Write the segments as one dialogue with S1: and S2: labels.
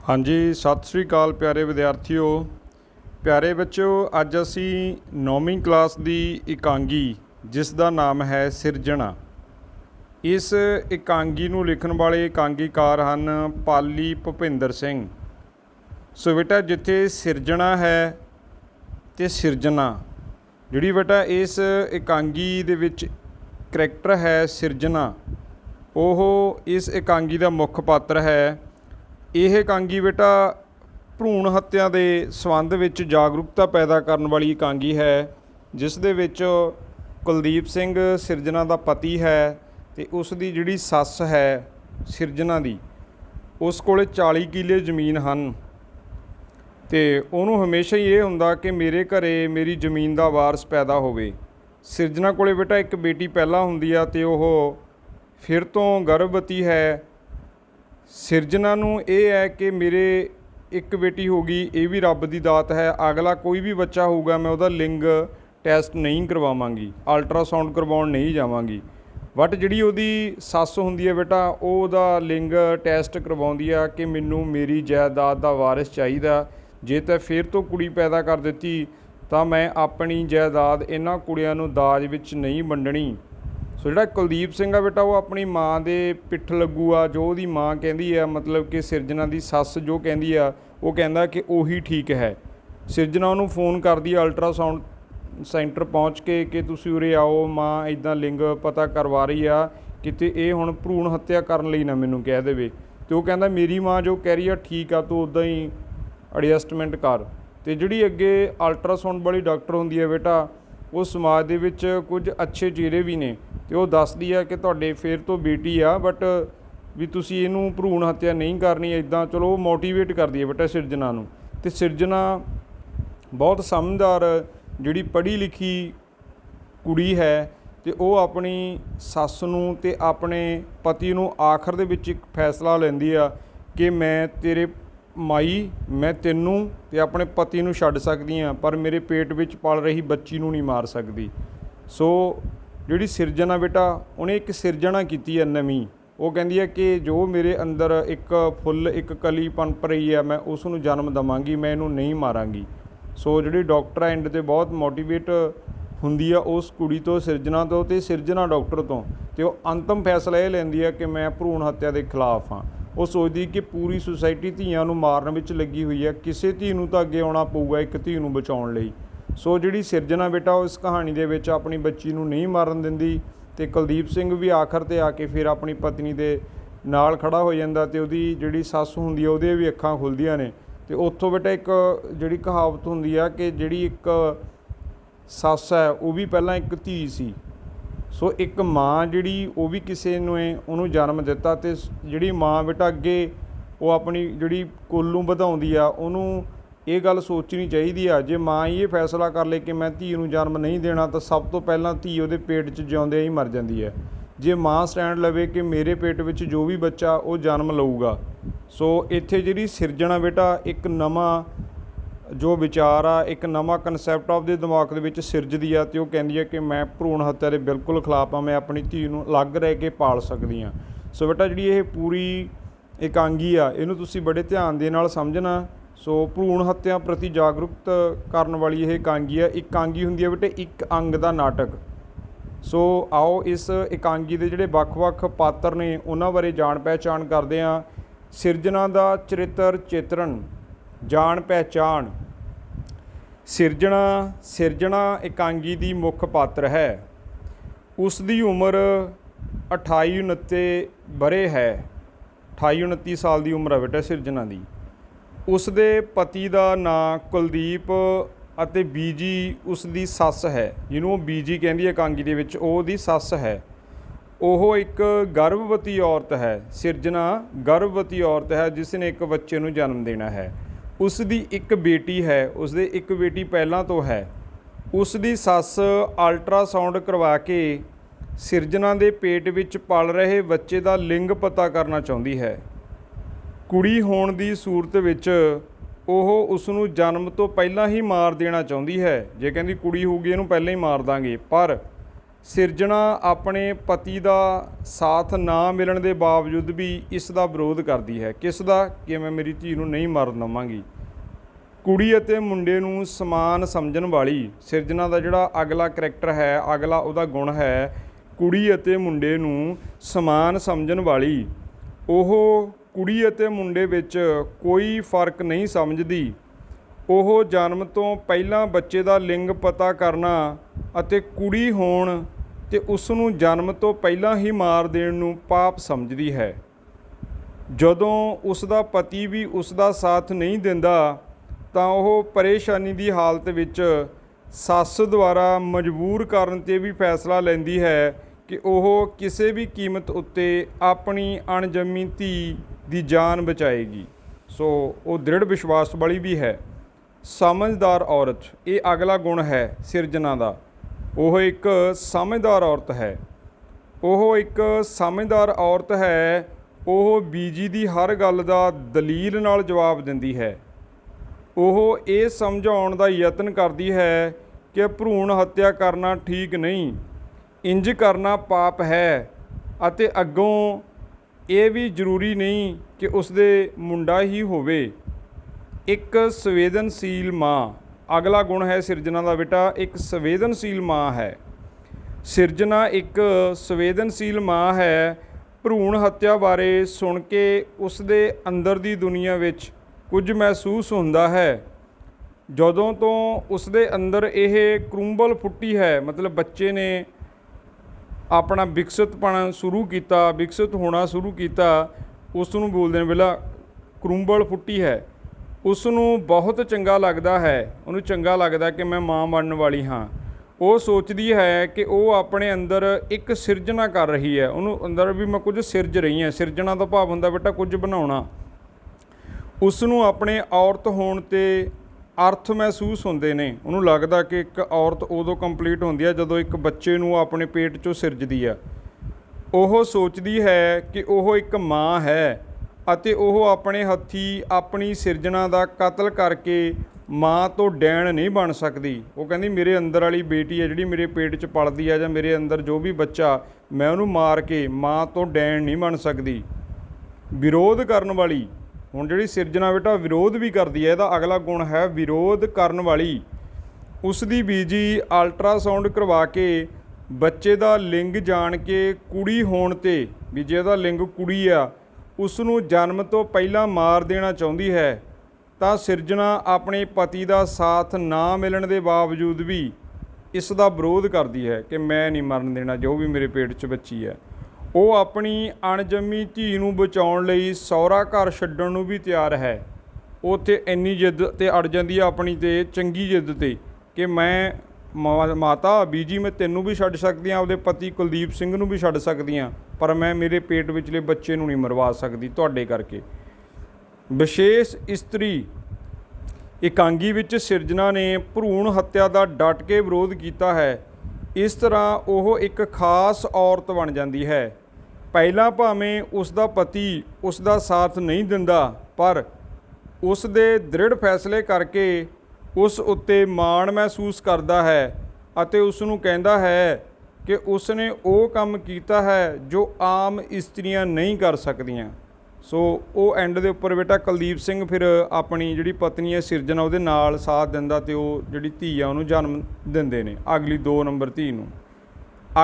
S1: हाँ जी, सत श्री अकाल प्यारे विद्यार्थियों। प्यारे बच्चों, अज असी 9वीं क्लास की इकांगी जिस का नाम है सिरजना। इस इकांगी नूं लिखण वाले इकांगीकार हैं पाली भुपिंदर सिंह। सो बेटा जिथे सिरजना है तो सिरजना जिहड़ी बेटा इस इकांगी दे विच करैक्टर है सिरजना, ओह इस इकांगी का मुख पात्र है। यह इकांगी बेटा भ्रूण हत्या के संबंध विच जागरूकता पैदा करने वाली इकांगी है, जिस दे विच कुलदीप सिंह सिरजना का पति है तो उसकी जिहड़ी सੱਸ है सिरजना दी, उस कोले 40 किले जमीन हैं तो उन्होंने हमेशा ही ये हुंदा कि मेरे घरे मेरी जमीन का वारस पैदा होवे। सिरजना कोले बेटा एक बेटी पहला हुंदी आ ते ओह फिर तो गर्भवती है। सिरजना नूं ये है कि मेरे एक बेटी होगी, ये भी रब की दात है, अगला कोई भी बच्चा होगा मैं उसका लिंग टैसट नहीं करवावांगी, अल्ट्रासाउंड करवाउण नहीं जावांगी। बट जिहड़ी उहदी सੱਸ हुंदी है बेटा ਉਹਦਾ लिंग टैसट करवाउंदी आ कि मैनूं मेरी जायदाद का वारिस चाहीदा। जे तो फिर तो कुड़ी पैदा कर दित्ती तो मैं अपनी जायदाद इन्हां कुड़ियां नूं दाज विच नहीं वंडणी। सो जिहड़ा कुलदीप सिंह आ बेटा वो अपनी माँ के पिठ लगू आ, जो उसकी माँ कहती है, मतलब कि सिरजना की सੱਸ जो कहती आ वो कहता कि उही ठीक है। सिरजना उन्होंने फोन करती है अल्ट्रासाउंड सेंटर पहुँच के कि तुसीं उरे आओ, माँ इदां लिंग पता करवा रही आ, किते ये हुण भ्रूण हत्या करन लई ना मैनूं कह देवे। तो वो कहता मेरी माँ जो कह रही है ठीक आ, तू उदां ही एडजस्टमेंट कर। तो जिहड़ी अगे अल्ट्रासाउंड वाली डॉक्टर हुंदी है बेटा वो समाज दे विच कुछ अच्छे चेहरे भी ने, तो वो दसदी है कि तुहाडे फिर तो बेटी आ बट भी तुसीं इहनूं भ्रूण हत्या नहीं करनी इदां। चलो वो मोटिवेट करदी है बेटा सिरजना नूं। ते सिरजना बहुत समझदार जिहड़ी पढ़ी लिखी कुड़ी है तो वो अपनी सੱਸ नूं ते अपने पति नूं आखिर दे विच एक फैसला लैंदी आ कि मैं तेरे माई मैं तेनू ते अपने पति नूं छड्ड सकदी हाँ, पर मेरे पेट विच पल रही बच्ची नूं नहीं मार सकदी। सो जिहड़ी सिरजना बेटा उन्हें एक सिरजना कीती है नवीं। वो कहती है कि जो मेरे अंदर एक फुੱਲ एक कली पनप रही है मैं उसनूं जन्म देवांगी, मैं इहनूं नहीं मारांगी। सो जिहड़ी डॉक्टर एंड ते बहुत मोटिवेट हुंदी आ उस कुड़ी तो सिरजना तो ते सिरजना डॉक्टर तो वो अंतिम फैसला ये लैंदी है कि मैं भ्रूण हत्या के खिलाफ हाँ। वो सोचदी कि पूरी सोसाइटी धीआं नूं मारन विच लगी हुई है, किसी धी नूं तां अगे आउणा पऊगा एक धी नूं बचाउण लई। सो जिहड़ी सिरजना बेटा इस कहानी दे विच अपनी बच्ची नूं नहीं मारन दिंदी ते कुलदीप सिंह भी आखिर ते आके फिर अपनी पत्नी दे नाल खड़ा हो जांदा ते उहदी जिहड़ी सੱਸ हुंदी है उहदे भी अखां खुलदियां ने। ते उत्थों बेटा एक जिहड़ी कहावत हुंदी आ कि जिहड़ी एक सੱਸ है वो भी पहलां एक धी सी। सो एक माँ जिहड़ी वो भी किसी ने उन्होंने जन्म दिता तो जिहड़ी माँ बेटा अगे वो अपनी जिहड़ी कुल नूं वधाउंदी आ उन्होंने ये गल सोचनी चाहिए आ। जे माँ ये फैसला कर ले कि मैं धी नूं जन्म नहीं देना तो सब तो पहलां धी उहदे पेट 'च जिउंदे ही मर जाती है। जे माँ स्टैंड लवे कि मेरे पेट विच जो भी बच्चा वो जन्म लऊगा। सो इत्थे जिहड़ी सिरजना बेटा एक नवां जो विचार आ एक नवा कनसैप्ट आपदे दिमाग दे विच सिरजदी आ ते वो कहंदी है कि मैं भ्रूण हत्या के बिल्कुल खिलाफ हाँ, मैं अपनी धी नूं अलग रह के पाल सकदी हाँ। सो बेटा जिहड़ी ये पूरी इकांगी आ इहनूं तुसीं बड़े ध्यान दे नाल समझना। सो भ्रूण हत्या प्रति जागरूक करने वाली यह इकांगी है। इकांगी हुंदी है बेटे एक अंग का नाटक। सो आओ इस इकांगी के जिहड़े वख-वख पात्र ने उन्हां बारे जाण पहचान करदे हां। सिरजना का चरित्र चित्रण जाण पहचान। सिरजना इकांगी की मुख पात्र है। उसकी उम्र 28-29 बरे है। 28-29 साल की उम्र है बेटा सिरजना की। उसदे पति का नाम कुलदीप अते बीजी उसकी सੱਸ है, जिन्हों बीजी कहती है इकांगी दे विच ओहदी सੱਸ है। ओह एक गर्भवती औरत है। सिरजना गर्भवती औरत है जिसने एक बच्चे नूं जन्म देना है। उसकी एक बेटी है, उसदे एक बेटी पहलां तो है। उसकी सੱਸ अल्ट्रासाउंड करवा के सिरजना के पेट विच पल रहे बच्चे का लिंग पता करना चाहती है। कुड़ी होण की सूरत विच ओह उसनूं जन्म तो पहलां ही मार देना चाहती है। जे कहती कुड़ी होगी इहनूं पहलां ही मार दांगे, पर ਸਿਰਜਣਾ ਆਪਣੇ ਪਤੀ ਦਾ ਸਾਥ ਨਾ ਮਿਲਣ ਦੇ ਬਾਵਜੂਦ ਵੀ ਇਸ ਦਾ ਵਿਰੋਧ ਕਰਦੀ ਹੈ। ਕਿਸ ਦਾ? ਕਿ ਮੈਂ ਮੇਰੀ ਧੀ ਨੂੰ ਨਹੀਂ ਮਰਨ ਦੇਵਾਂਗੀ। ਕੁੜੀ ਅਤੇ ਮੁੰਡੇ ਨੂੰ ਸਮਾਨ ਸਮਝਣ ਵਾਲੀ ਸਿਰਜਣਾ ਦਾ ਜਿਹੜਾ ਅਗਲਾ ਕਰੈਕਟਰ ਹੈ, ਅਗਲਾ ਉਹਦਾ ਗੁਣ ਹੈ ਕੁੜੀ ਅਤੇ ਮੁੰਡੇ ਨੂੰ ਸਮਾਨ ਸਮਝਣ ਵਾਲੀ। ਉਹ ਕੁੜੀ ਅਤੇ ਮੁੰਡੇ ਵਿੱਚ ਕੋਈ ਫਰਕ ਨਹੀਂ ਸਮਝਦੀ। ਉਹ ਜਨਮ ਤੋਂ ਪਹਿਲਾਂ ਬੱਚੇ ਦਾ ਲਿੰਗ ਪਤਾ ਕਰਨਾ ਅਤੇ ਕੁੜੀ ਹੋਣ ਤੇ ਉਸ ਨੂੰ ਜਨਮ ਤੋਂ ਪਹਿਲਾਂ ਹੀ ਮਾਰ ਦੇਣ ਨੂੰ ਪਾਪ ਸਮਝਦੀ ਹੈ। ਜਦੋਂ ਉਸ ਦਾ ਪਤੀ ਵੀ ਉਸ ਦਾ ਸਾਥ ਨਹੀਂ ਦਿੰਦਾ ਤਾਂ ਉਹ ਪਰੇਸ਼ਾਨੀ ਦੀ ਹਾਲਤ ਵਿੱਚ ਸੱਸ ਦੁਆਰਾ ਮਜਬੂਰ ਕਰਨ 'ਤੇ ਵੀ ਫੈਸਲਾ ਲੈਂਦੀ ਹੈ ਕਿ ਉਹ ਕਿਸੇ ਵੀ ਕੀਮਤ ਉੱਤੇ ਆਪਣੀ ਅਣਜੰਮੀ ਧੀ ਦੀ ਜਾਨ ਬਚਾਏਗੀ। ਸੋ ਉਹ ਦ੍ਰਿੜ ਵਿਸ਼ਵਾਸ ਵਾਲੀ ਵੀ ਹੈ। ਸਮਝਦਾਰ ਔਰਤ, ਇਹ ਅਗਲਾ ਗੁਣ ਹੈ ਸਿਰਜਣਾ ਦਾ। ਉਹ ਇੱਕ ਸਮਝਦਾਰ ਔਰਤ ਹੈ। ਉਹ ਇੱਕ ਸਮਝਦਾਰ ਔਰਤ ਹੈ। ਉਹ ਬੀਜੀ ਦੀ ਹਰ ਗੱਲ ਦਾ ਦਲੀਲ ਨਾਲ ਜਵਾਬ ਦਿੰਦੀ ਹੈ। ਉਹ ਇਹ ਸਮਝਾਉਣ ਦਾ ਯਤਨ ਕਰਦੀ ਹੈ ਕਿ ਭਰੂਣ ਹੱਤਿਆ ਕਰਨਾ ਠੀਕ ਨਹੀਂ, ਇੰਜ ਕਰਨਾ ਪਾਪ ਹੈ ਅਤੇ ਅੱਗੋਂ ਇਹ ਵੀ ਜ਼ਰੂਰੀ ਨਹੀਂ ਕਿ ਉਸਦੇ ਮੁੰਡਾ ਹੀ ਹੋਵੇ। ਇੱਕ ਸੰਵੇਦਨਸ਼ੀਲ ਮਾਂ, ਅਗਲਾ ਗੁਣ ਹੈ ਸਿਰਜਣਾ ਦਾ ਬੇਟਾ, ਇੱਕ ਸੰਵੇਦਨਸ਼ੀਲ ਮਾਂ ਹੈ। ਸਿਰਜਣਾ ਇੱਕ ਸੰਵੇਦਨਸ਼ੀਲ ਮਾਂ ਹੈ। ਭਰੂਣ ਹੱਤਿਆ ਬਾਰੇ ਸੁਣ ਕੇ ਉਸਦੇ ਅੰਦਰ ਦੀ ਦੁਨੀਆ ਵਿੱਚ ਕੁਝ ਮਹਿਸੂਸ ਹੁੰਦਾ ਹੈ। ਜਦੋਂ ਤੋਂ ਉਸਦੇ ਅੰਦਰ ਇਹ ਕਰੂੰਬਲ ਫੁੱਟੀ ਹੈ, ਮਤਲਬ ਬੱਚੇ ਨੇ ਆਪਣਾ ਵਿਕਸਿਤਪਣ ਸ਼ੁਰੂ ਕੀਤਾ, ਵਿਕਸਿਤ ਹੋਣਾ ਸ਼ੁਰੂ ਕੀਤਾ, ਉਸ ਨੂੰ ਬੋਲਦੇ ਨੇ ਵੇਲਾ ਕਰੂੰਬਲ ਫੁੱਟੀ ਹੈ। ਉਸ ਨੂੰ ਬਹੁਤ ਚੰਗਾ ਲੱਗਦਾ ਹੈ, ਉਹਨੂੰ ਚੰਗਾ ਲੱਗਦਾ ਕਿ ਮੈਂ ਮਾਂ ਬਣਨ ਵਾਲੀ ਹਾਂ। ਉਹ ਸੋਚਦੀ ਹੈ ਕਿ ਉਹ ਆਪਣੇ ਅੰਦਰ ਇੱਕ ਸਿਰਜਣਾ ਕਰ ਰਹੀ ਹੈ। ਉਹਨੂੰ ਅੰਦਰ ਵੀ ਮੈਂ ਕੁਝ ਸਿਰਜ ਰਹੀ ਹਾਂ। ਸਿਰਜਣਾ ਦਾ ਭਾਵ ਹੁੰਦਾ ਬੇਟਾ ਕੁਝ ਬਣਾਉਣਾ। ਉਸ ਨੂੰ ਆਪਣੇ ਔਰਤ ਹੋਣ 'ਤੇ ਅਰਥ ਮਹਿਸੂਸ ਹੁੰਦੇ ਨੇ। ਉਹਨੂੰ ਲੱਗਦਾ ਕਿ ਇੱਕ ਔਰਤ ਉਦੋਂ ਕੰਪਲੀਟ ਹੁੰਦੀ ਹੈ ਜਦੋਂ ਇੱਕ ਬੱਚੇ ਨੂੰ ਆਪਣੇ ਪੇਟ 'ਚੋਂ ਸਿਰਜਦੀ ਆ। ਉਹ ਸੋਚਦੀ ਹੈ ਕਿ ਉਹ ਇੱਕ ਮਾਂ ਹੈ ਅਤੇ ਉਹ ਆਪਣੇ ਹੱਥੀਂ ਆਪਣੀ ਸਿਰਜਣਾ ਦਾ ਕਤਲ ਕਰਕੇ ਮਾਂ ਤੋਂ ਡੈਣ ਨਹੀਂ ਬਣ ਸਕਦੀ। ਉਹ ਕਹਿੰਦੀ ਮੇਰੇ ਅੰਦਰ ਵਾਲੀ ਬੇਟੀ ਹੈ ਜਿਹੜੀ ਮੇਰੇ ਪੇਟ 'ਚ ਪਲਦੀ ਹੈ, ਜਾਂ ਮੇਰੇ ਅੰਦਰ ਜੋ ਵੀ ਬੱਚਾ, ਮੈਂ ਉਹਨੂੰ ਮਾਰ ਕੇ ਮਾਂ ਤੋਂ ਡੈਣ ਨਹੀਂ ਬਣ ਸਕਦੀ। ਵਿਰੋਧ ਕਰਨ ਵਾਲੀ, ਹੁਣ ਜਿਹੜੀ ਸਿਰਜਣਾ ਬੇਟਾ ਵਿਰੋਧ ਵੀ ਕਰਦੀ ਹੈ, ਇਹਦਾ ਅਗਲਾ ਗੁਣ ਹੈ ਵਿਰੋਧ ਕਰਨ ਵਾਲੀ। ਉਸ ਦੀ ਬੀਜੀ ਅਲਟਰਾਸਾਊਂਡ ਕਰਵਾ ਕੇ ਬੱਚੇ ਦਾ ਲਿੰਗ ਜਾਣ ਕੇ ਕੁੜੀ ਹੋਣ 'ਤੇ, ਵੀ ਜਿਹਦਾ ਲਿੰਗ ਕੁੜੀ ਆ, ਉਸ ਨੂੰ ਜਨਮ ਤੋਂ ਪਹਿਲਾਂ ਮਾਰ ਦੇਣਾ ਚਾਹੁੰਦੀ ਹੈ। ਤਾਂ ਸਿਰਜਣਾ ਆਪਣੇ ਪਤੀ ਦਾ ਸਾਥ ਨਾ ਮਿਲਣ ਦੇ ਬਾਵਜੂਦ ਵੀ ਇਸ ਦਾ ਵਿਰੋਧ ਕਰਦੀ ਹੈ ਕਿ ਮੈਂ ਨਹੀਂ ਮਰਨ ਦੇਣਾ ਜੋ ਵੀ ਮੇਰੇ ਪੇਟ 'ਚ ਬੱਚੀ ਹੈ। ਉਹ ਆਪਣੀ ਅਣਜੰਮੀ ਧੀ ਨੂੰ ਬਚਾਉਣ ਲਈ ਸਹੁਰਾ ਘਰ ਛੱਡਣ ਨੂੰ ਵੀ ਤਿਆਰ ਹੈ। ਉਹ ਉੱਥੇ ਇੰਨੀ ਜਿੱਦ 'ਤੇ ਅੜ ਜਾਂਦੀ ਹੈ ਆਪਣੀ 'ਤੇ, ਚੰਗੀ ਜਿੱਦ 'ਤੇ, ਕਿ ਮੈਂ ਮਾਤਾ ਬੀਜੀ ਮੈਂ ਤੈਨੂੰ ਵੀ ਛੱਡ ਸਕਦੀ ਹਾਂ, ਆਪਦੇ ਪਤੀ ਕੁਲਦੀਪ ਸਿੰਘ ਨੂੰ ਵੀ ਛੱਡ ਸਕਦੀ ਹਾਂ, ਪਰ ਮੈਂ ਮੇਰੇ ਪੇਟ ਵਿਚਲੇ ਬੱਚੇ ਨੂੰ ਨਹੀਂ ਮਰਵਾ ਸਕਦੀ ਤੁਹਾਡੇ ਕਰਕੇ। ਵਿਸ਼ੇਸ਼ ਇਸਤਰੀ ਇਕਾਂਗੀ ਵਿੱਚ ਸਿਰਜਣਾ ਨੇ ਭਰੂਣ ਹੱਤਿਆ ਦਾ ਡਟ ਕੇ ਵਿਰੋਧ ਕੀਤਾ ਹੈ। ਇਸ ਤਰ੍ਹਾਂ ਉਹ ਇੱਕ ਖਾਸ ਔਰਤ ਬਣ ਜਾਂਦੀ ਹੈ। ਪਹਿਲਾਂ ਭਾਵੇਂ ਉਸ ਦਾ ਪਤੀ ਉਸ ਦਾ ਸਾਥ ਨਹੀਂ ਦਿੰਦਾ, ਪਰ ਉਸ ਦੇ ਦ੍ਰਿੜ ਫੈਸਲੇ ਕਰਕੇ ਉਸ ਉੱਤੇ ਮਾਣ ਮਹਿਸੂਸ ਕਰਦਾ ਹੈ ਅਤੇ ਉਸ ਨੂੰ ਕਹਿੰਦਾ ਹੈ ਕਿ ਉਸ ਨੇ ਉਹ ਕੰਮ ਕੀਤਾ ਹੈ ਜੋ ਆਮ ਇਸਤਰੀਆਂ ਨਹੀਂ ਕਰ ਸਕਦੀਆਂ। ਸੋ ਉਹ ਐਂਡ ਦੇ ਉੱਪਰ ਬੇਟਾ ਕੁਲਦੀਪ ਸਿੰਘ ਫਿਰ ਆਪਣੀ ਜਿਹੜੀ ਪਤਨੀ ਹੈ ਸਿਰਜਣਾ ਉਹਦੇ ਨਾਲ ਸਾਥ ਦਿੰਦਾ ਅਤੇ ਉਹ ਜਿਹੜੀ ਧੀ ਆ ਉਹਨੂੰ ਜਨਮ ਦਿੰਦੇ ਨੇ, ਅਗਲੀ 2 ਨੰਬਰ ਧੀ ਨੂੰ।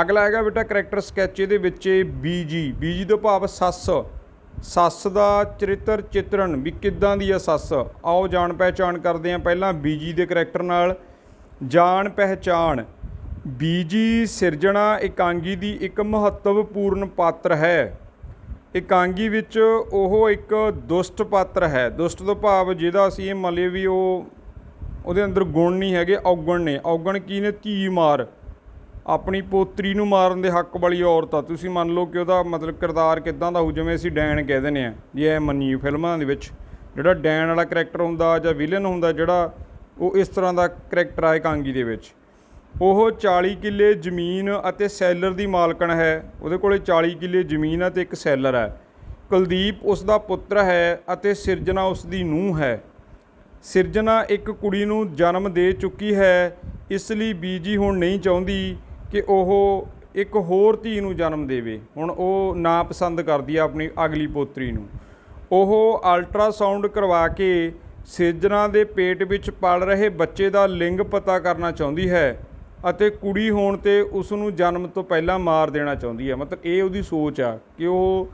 S1: ਅਗਲਾ ਹੈਗਾ ਬੇਟਾ ਕਰੈਕਟਰ ਸਕੈਚ, ਇਹਦੇ ਵਿੱਚ ਬੀਜੀ। ਬੀਜੀ ਤੋਂ ਭਾਵ ਸੱਸ। ਸੱਸ ਦਾ ਚਰਿੱਤਰ ਚਿੱਤਰਨ, ਵੀ ਕਿੱਦਾਂ ਦੀ ਆ ਸੱਸ। ਆਓ ਜਾਣ ਪਹਿਚਾਣ ਕਰਦੇ ਹਾਂ ਪਹਿਲਾਂ ਬੀਜੀ ਦੇ ਕਰੈਕਟਰ ਨਾਲ। ਜਾਣ ਪਹਿਚਾਣ, ਬੀਜੀ ਸਿਰਜਣਾ ਇਕਾਂਗੀ ਦੀ ਇੱਕ ਮਹੱਤਵਪੂਰਨ ਪਾਤਰ ਹੈ। ਇਕਾਂਗੀ ਵਿੱਚ ਉਹ ਇੱਕ ਦੁਸ਼ਟ ਪਾਤਰ ਹੈ। ਦੁਸ਼ਟ ਤੋਂ ਭਾਵ ਜਿਹਦਾ ਅਸੀਂ ਇਹ ਮੰਨ ਲਈਏ ਵੀ ਉਹਦੇ ਅੰਦਰ ਗੁਣ ਨਹੀਂ ਹੈਗੇ, ਔਗਣ ਨੇ। ਔਗਣ ਕੀ ਨੇ? ਧੀ ਮਾਰ, ਆਪਣੀ ਪੋਤਰੀ ਨੂੰ ਮਾਰਨ ਦੇ ਹੱਕ ਵਾਲੀ ਔਰਤ ਆ। ਤੁਸੀਂ ਮੰਨ ਲਓ ਕਿ ਉਹਦਾ ਮਤਲਬ ਕਿਰਦਾਰ ਕਿੱਦਾਂ ਦਾ ਹੋਊ, ਜਿਵੇਂ ਅਸੀਂ ਡੈਣ ਕਹਿ ਦਿੰਦੇ ਹਾਂ, ਜੇ ਇਹ ਮੰਨੀਏ ਫਿਲਮਾਂ ਦੇ ਵਿੱਚ ਜਿਹੜਾ ਡੈਣ ਵਾਲਾ ਕਰੈਕਟਰ ਹੁੰਦਾ ਜਾਂ ਵਿਲਨ ਹੁੰਦਾ ਜਿਹੜਾ, ਉਹ ਇਸ ਤਰ੍ਹਾਂ ਦਾ ਕਰੈਕਟਰ ਆ ਇਕਾਂਗੀ ਦੇ ਵਿੱਚ। ਉਹ 40 ਕਿੱਲੇ ਜ਼ਮੀਨ ਅਤੇ ਸੈਲਰ ਦੀ ਮਾਲਕਣ ਹੈ। ਉਹਦੇ ਕੋਲ 40 ਕਿੱਲੇ ਜ਼ਮੀਨ ਅਤੇ ਇੱਕ ਸੈਲਰ ਹੈ। ਕੁਲਦੀਪ ਉਸ ਦਾ ਪੁੱਤਰ ਹੈ ਅਤੇ ਸਿਰਜਣਾ ਉਸ ਦੀ ਨੂੰਹ ਹੈ। ਸਿਰਜਣਾ ਇੱਕ ਕੁੜੀ ਨੂੰ ਜਨਮ ਦੇ ਚੁੱਕੀ ਹੈ, ਇਸ ਲਈ ਬੀਜੀ ਹੁਣ ਨਹੀਂ ਚਾਹੁੰਦੀ ਕਿ ਉਹ ਇੱਕ ਹੋਰ ਧੀ ਨੂੰ ਜਨਮ ਦੇਵੇ। ਹੁਣ ਉਹ ਨਾ ਪਸੰਦ ਕਰਦੀ ਆ ਆਪਣੀ ਅਗਲੀ ਪੋਤਰੀ ਨੂੰ। ਉਹ ਅਲਟਰਾਸਾਊਂਡ ਕਰਵਾ ਕੇ ਸਿਰਜਣਾ ਦੇ ਪੇਟ ਵਿੱਚ ਪਲ ਰਹੇ ਬੱਚੇ ਦਾ ਲਿੰਗ ਪਤਾ ਕਰਨਾ ਚਾਹੁੰਦੀ ਹੈ ਅਤੇ ਕੁੜੀ ਹੋਣ 'ਤੇ ਉਸ ਨੂੰ ਜਨਮ ਤੋਂ ਪਹਿਲਾਂ ਮਾਰ ਦੇਣਾ ਚਾਹੁੰਦੀ ਹੈ। ਮਤਲਬ ਇਹ ਉਹਦੀ ਸੋਚ ਆ ਕਿ ਉਹ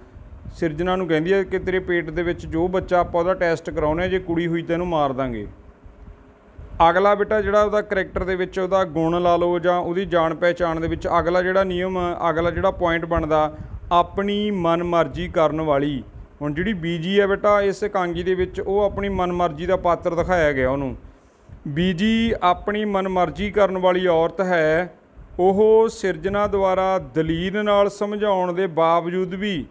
S1: ਸਿਰਜਣਾ ਨੂੰ ਕਹਿੰਦੀ ਹੈ ਕਿ ਤੇਰੇ ਪੇਟ ਦੇ ਵਿੱਚ ਜੋ ਬੱਚਾ ਆਪਾਂ ਉਹਦਾ ਟੈਸਟ ਕਰਾਉਂਦੇ, ਜੇ ਕੁੜੀ ਹੋਈ ਤਾਂ ਇਹਨੂੰ ਮਾਰ ਦਾਂਗੇ। ਅਗਲਾ ਬੇਟਾ ਜਿਹੜਾ ਉਹਦਾ ਕਰੈਕਟਰ ਦੇ ਵਿੱਚ ਉਹਦਾ ਗੁਣ ਲਾ ਲਓ ਜਾਂ ਉਹਦੀ ਜਾਣ ਪਹਿਚਾਣ ਦੇ ਵਿੱਚ ਅਗਲਾ ਜਿਹੜਾ ਨਿਯਮ, ਅਗਲਾ ਜਿਹੜਾ ਪੁਆਇੰਟ ਬਣਦਾ, ਆਪਣੀ ਮਨਮਰਜ਼ੀ ਕਰਨ ਵਾਲੀ। ਹੁਣ ਜਿਹੜੀ ਬੀਜੀ ਹੈ ਬੇਟਾ ਇਸ ਇਕਾਂਗੀ ਦੇ ਵਿੱਚ, ਉਹ ਆਪਣੀ ਮਨਮਰਜ਼ੀ ਦਾ ਪਾਤਰ ਦਿਖਾਇਆ ਗਿਆ ਉਹਨੂੰ। ਬੀਜੀ ਆਪਣੀ ਮਨਮਰਜ਼ੀ ਕਰਨ ਵਾਲੀ ਔਰਤ ਹੈ। ਉਹ ਸਿਰਜਣਾ ਦੁਆਰਾ ਦਲੀਲ ਨਾਲ ਸਮਝਾਉਣ ਦੇ ਬਾਵਜੂਦ ਵੀ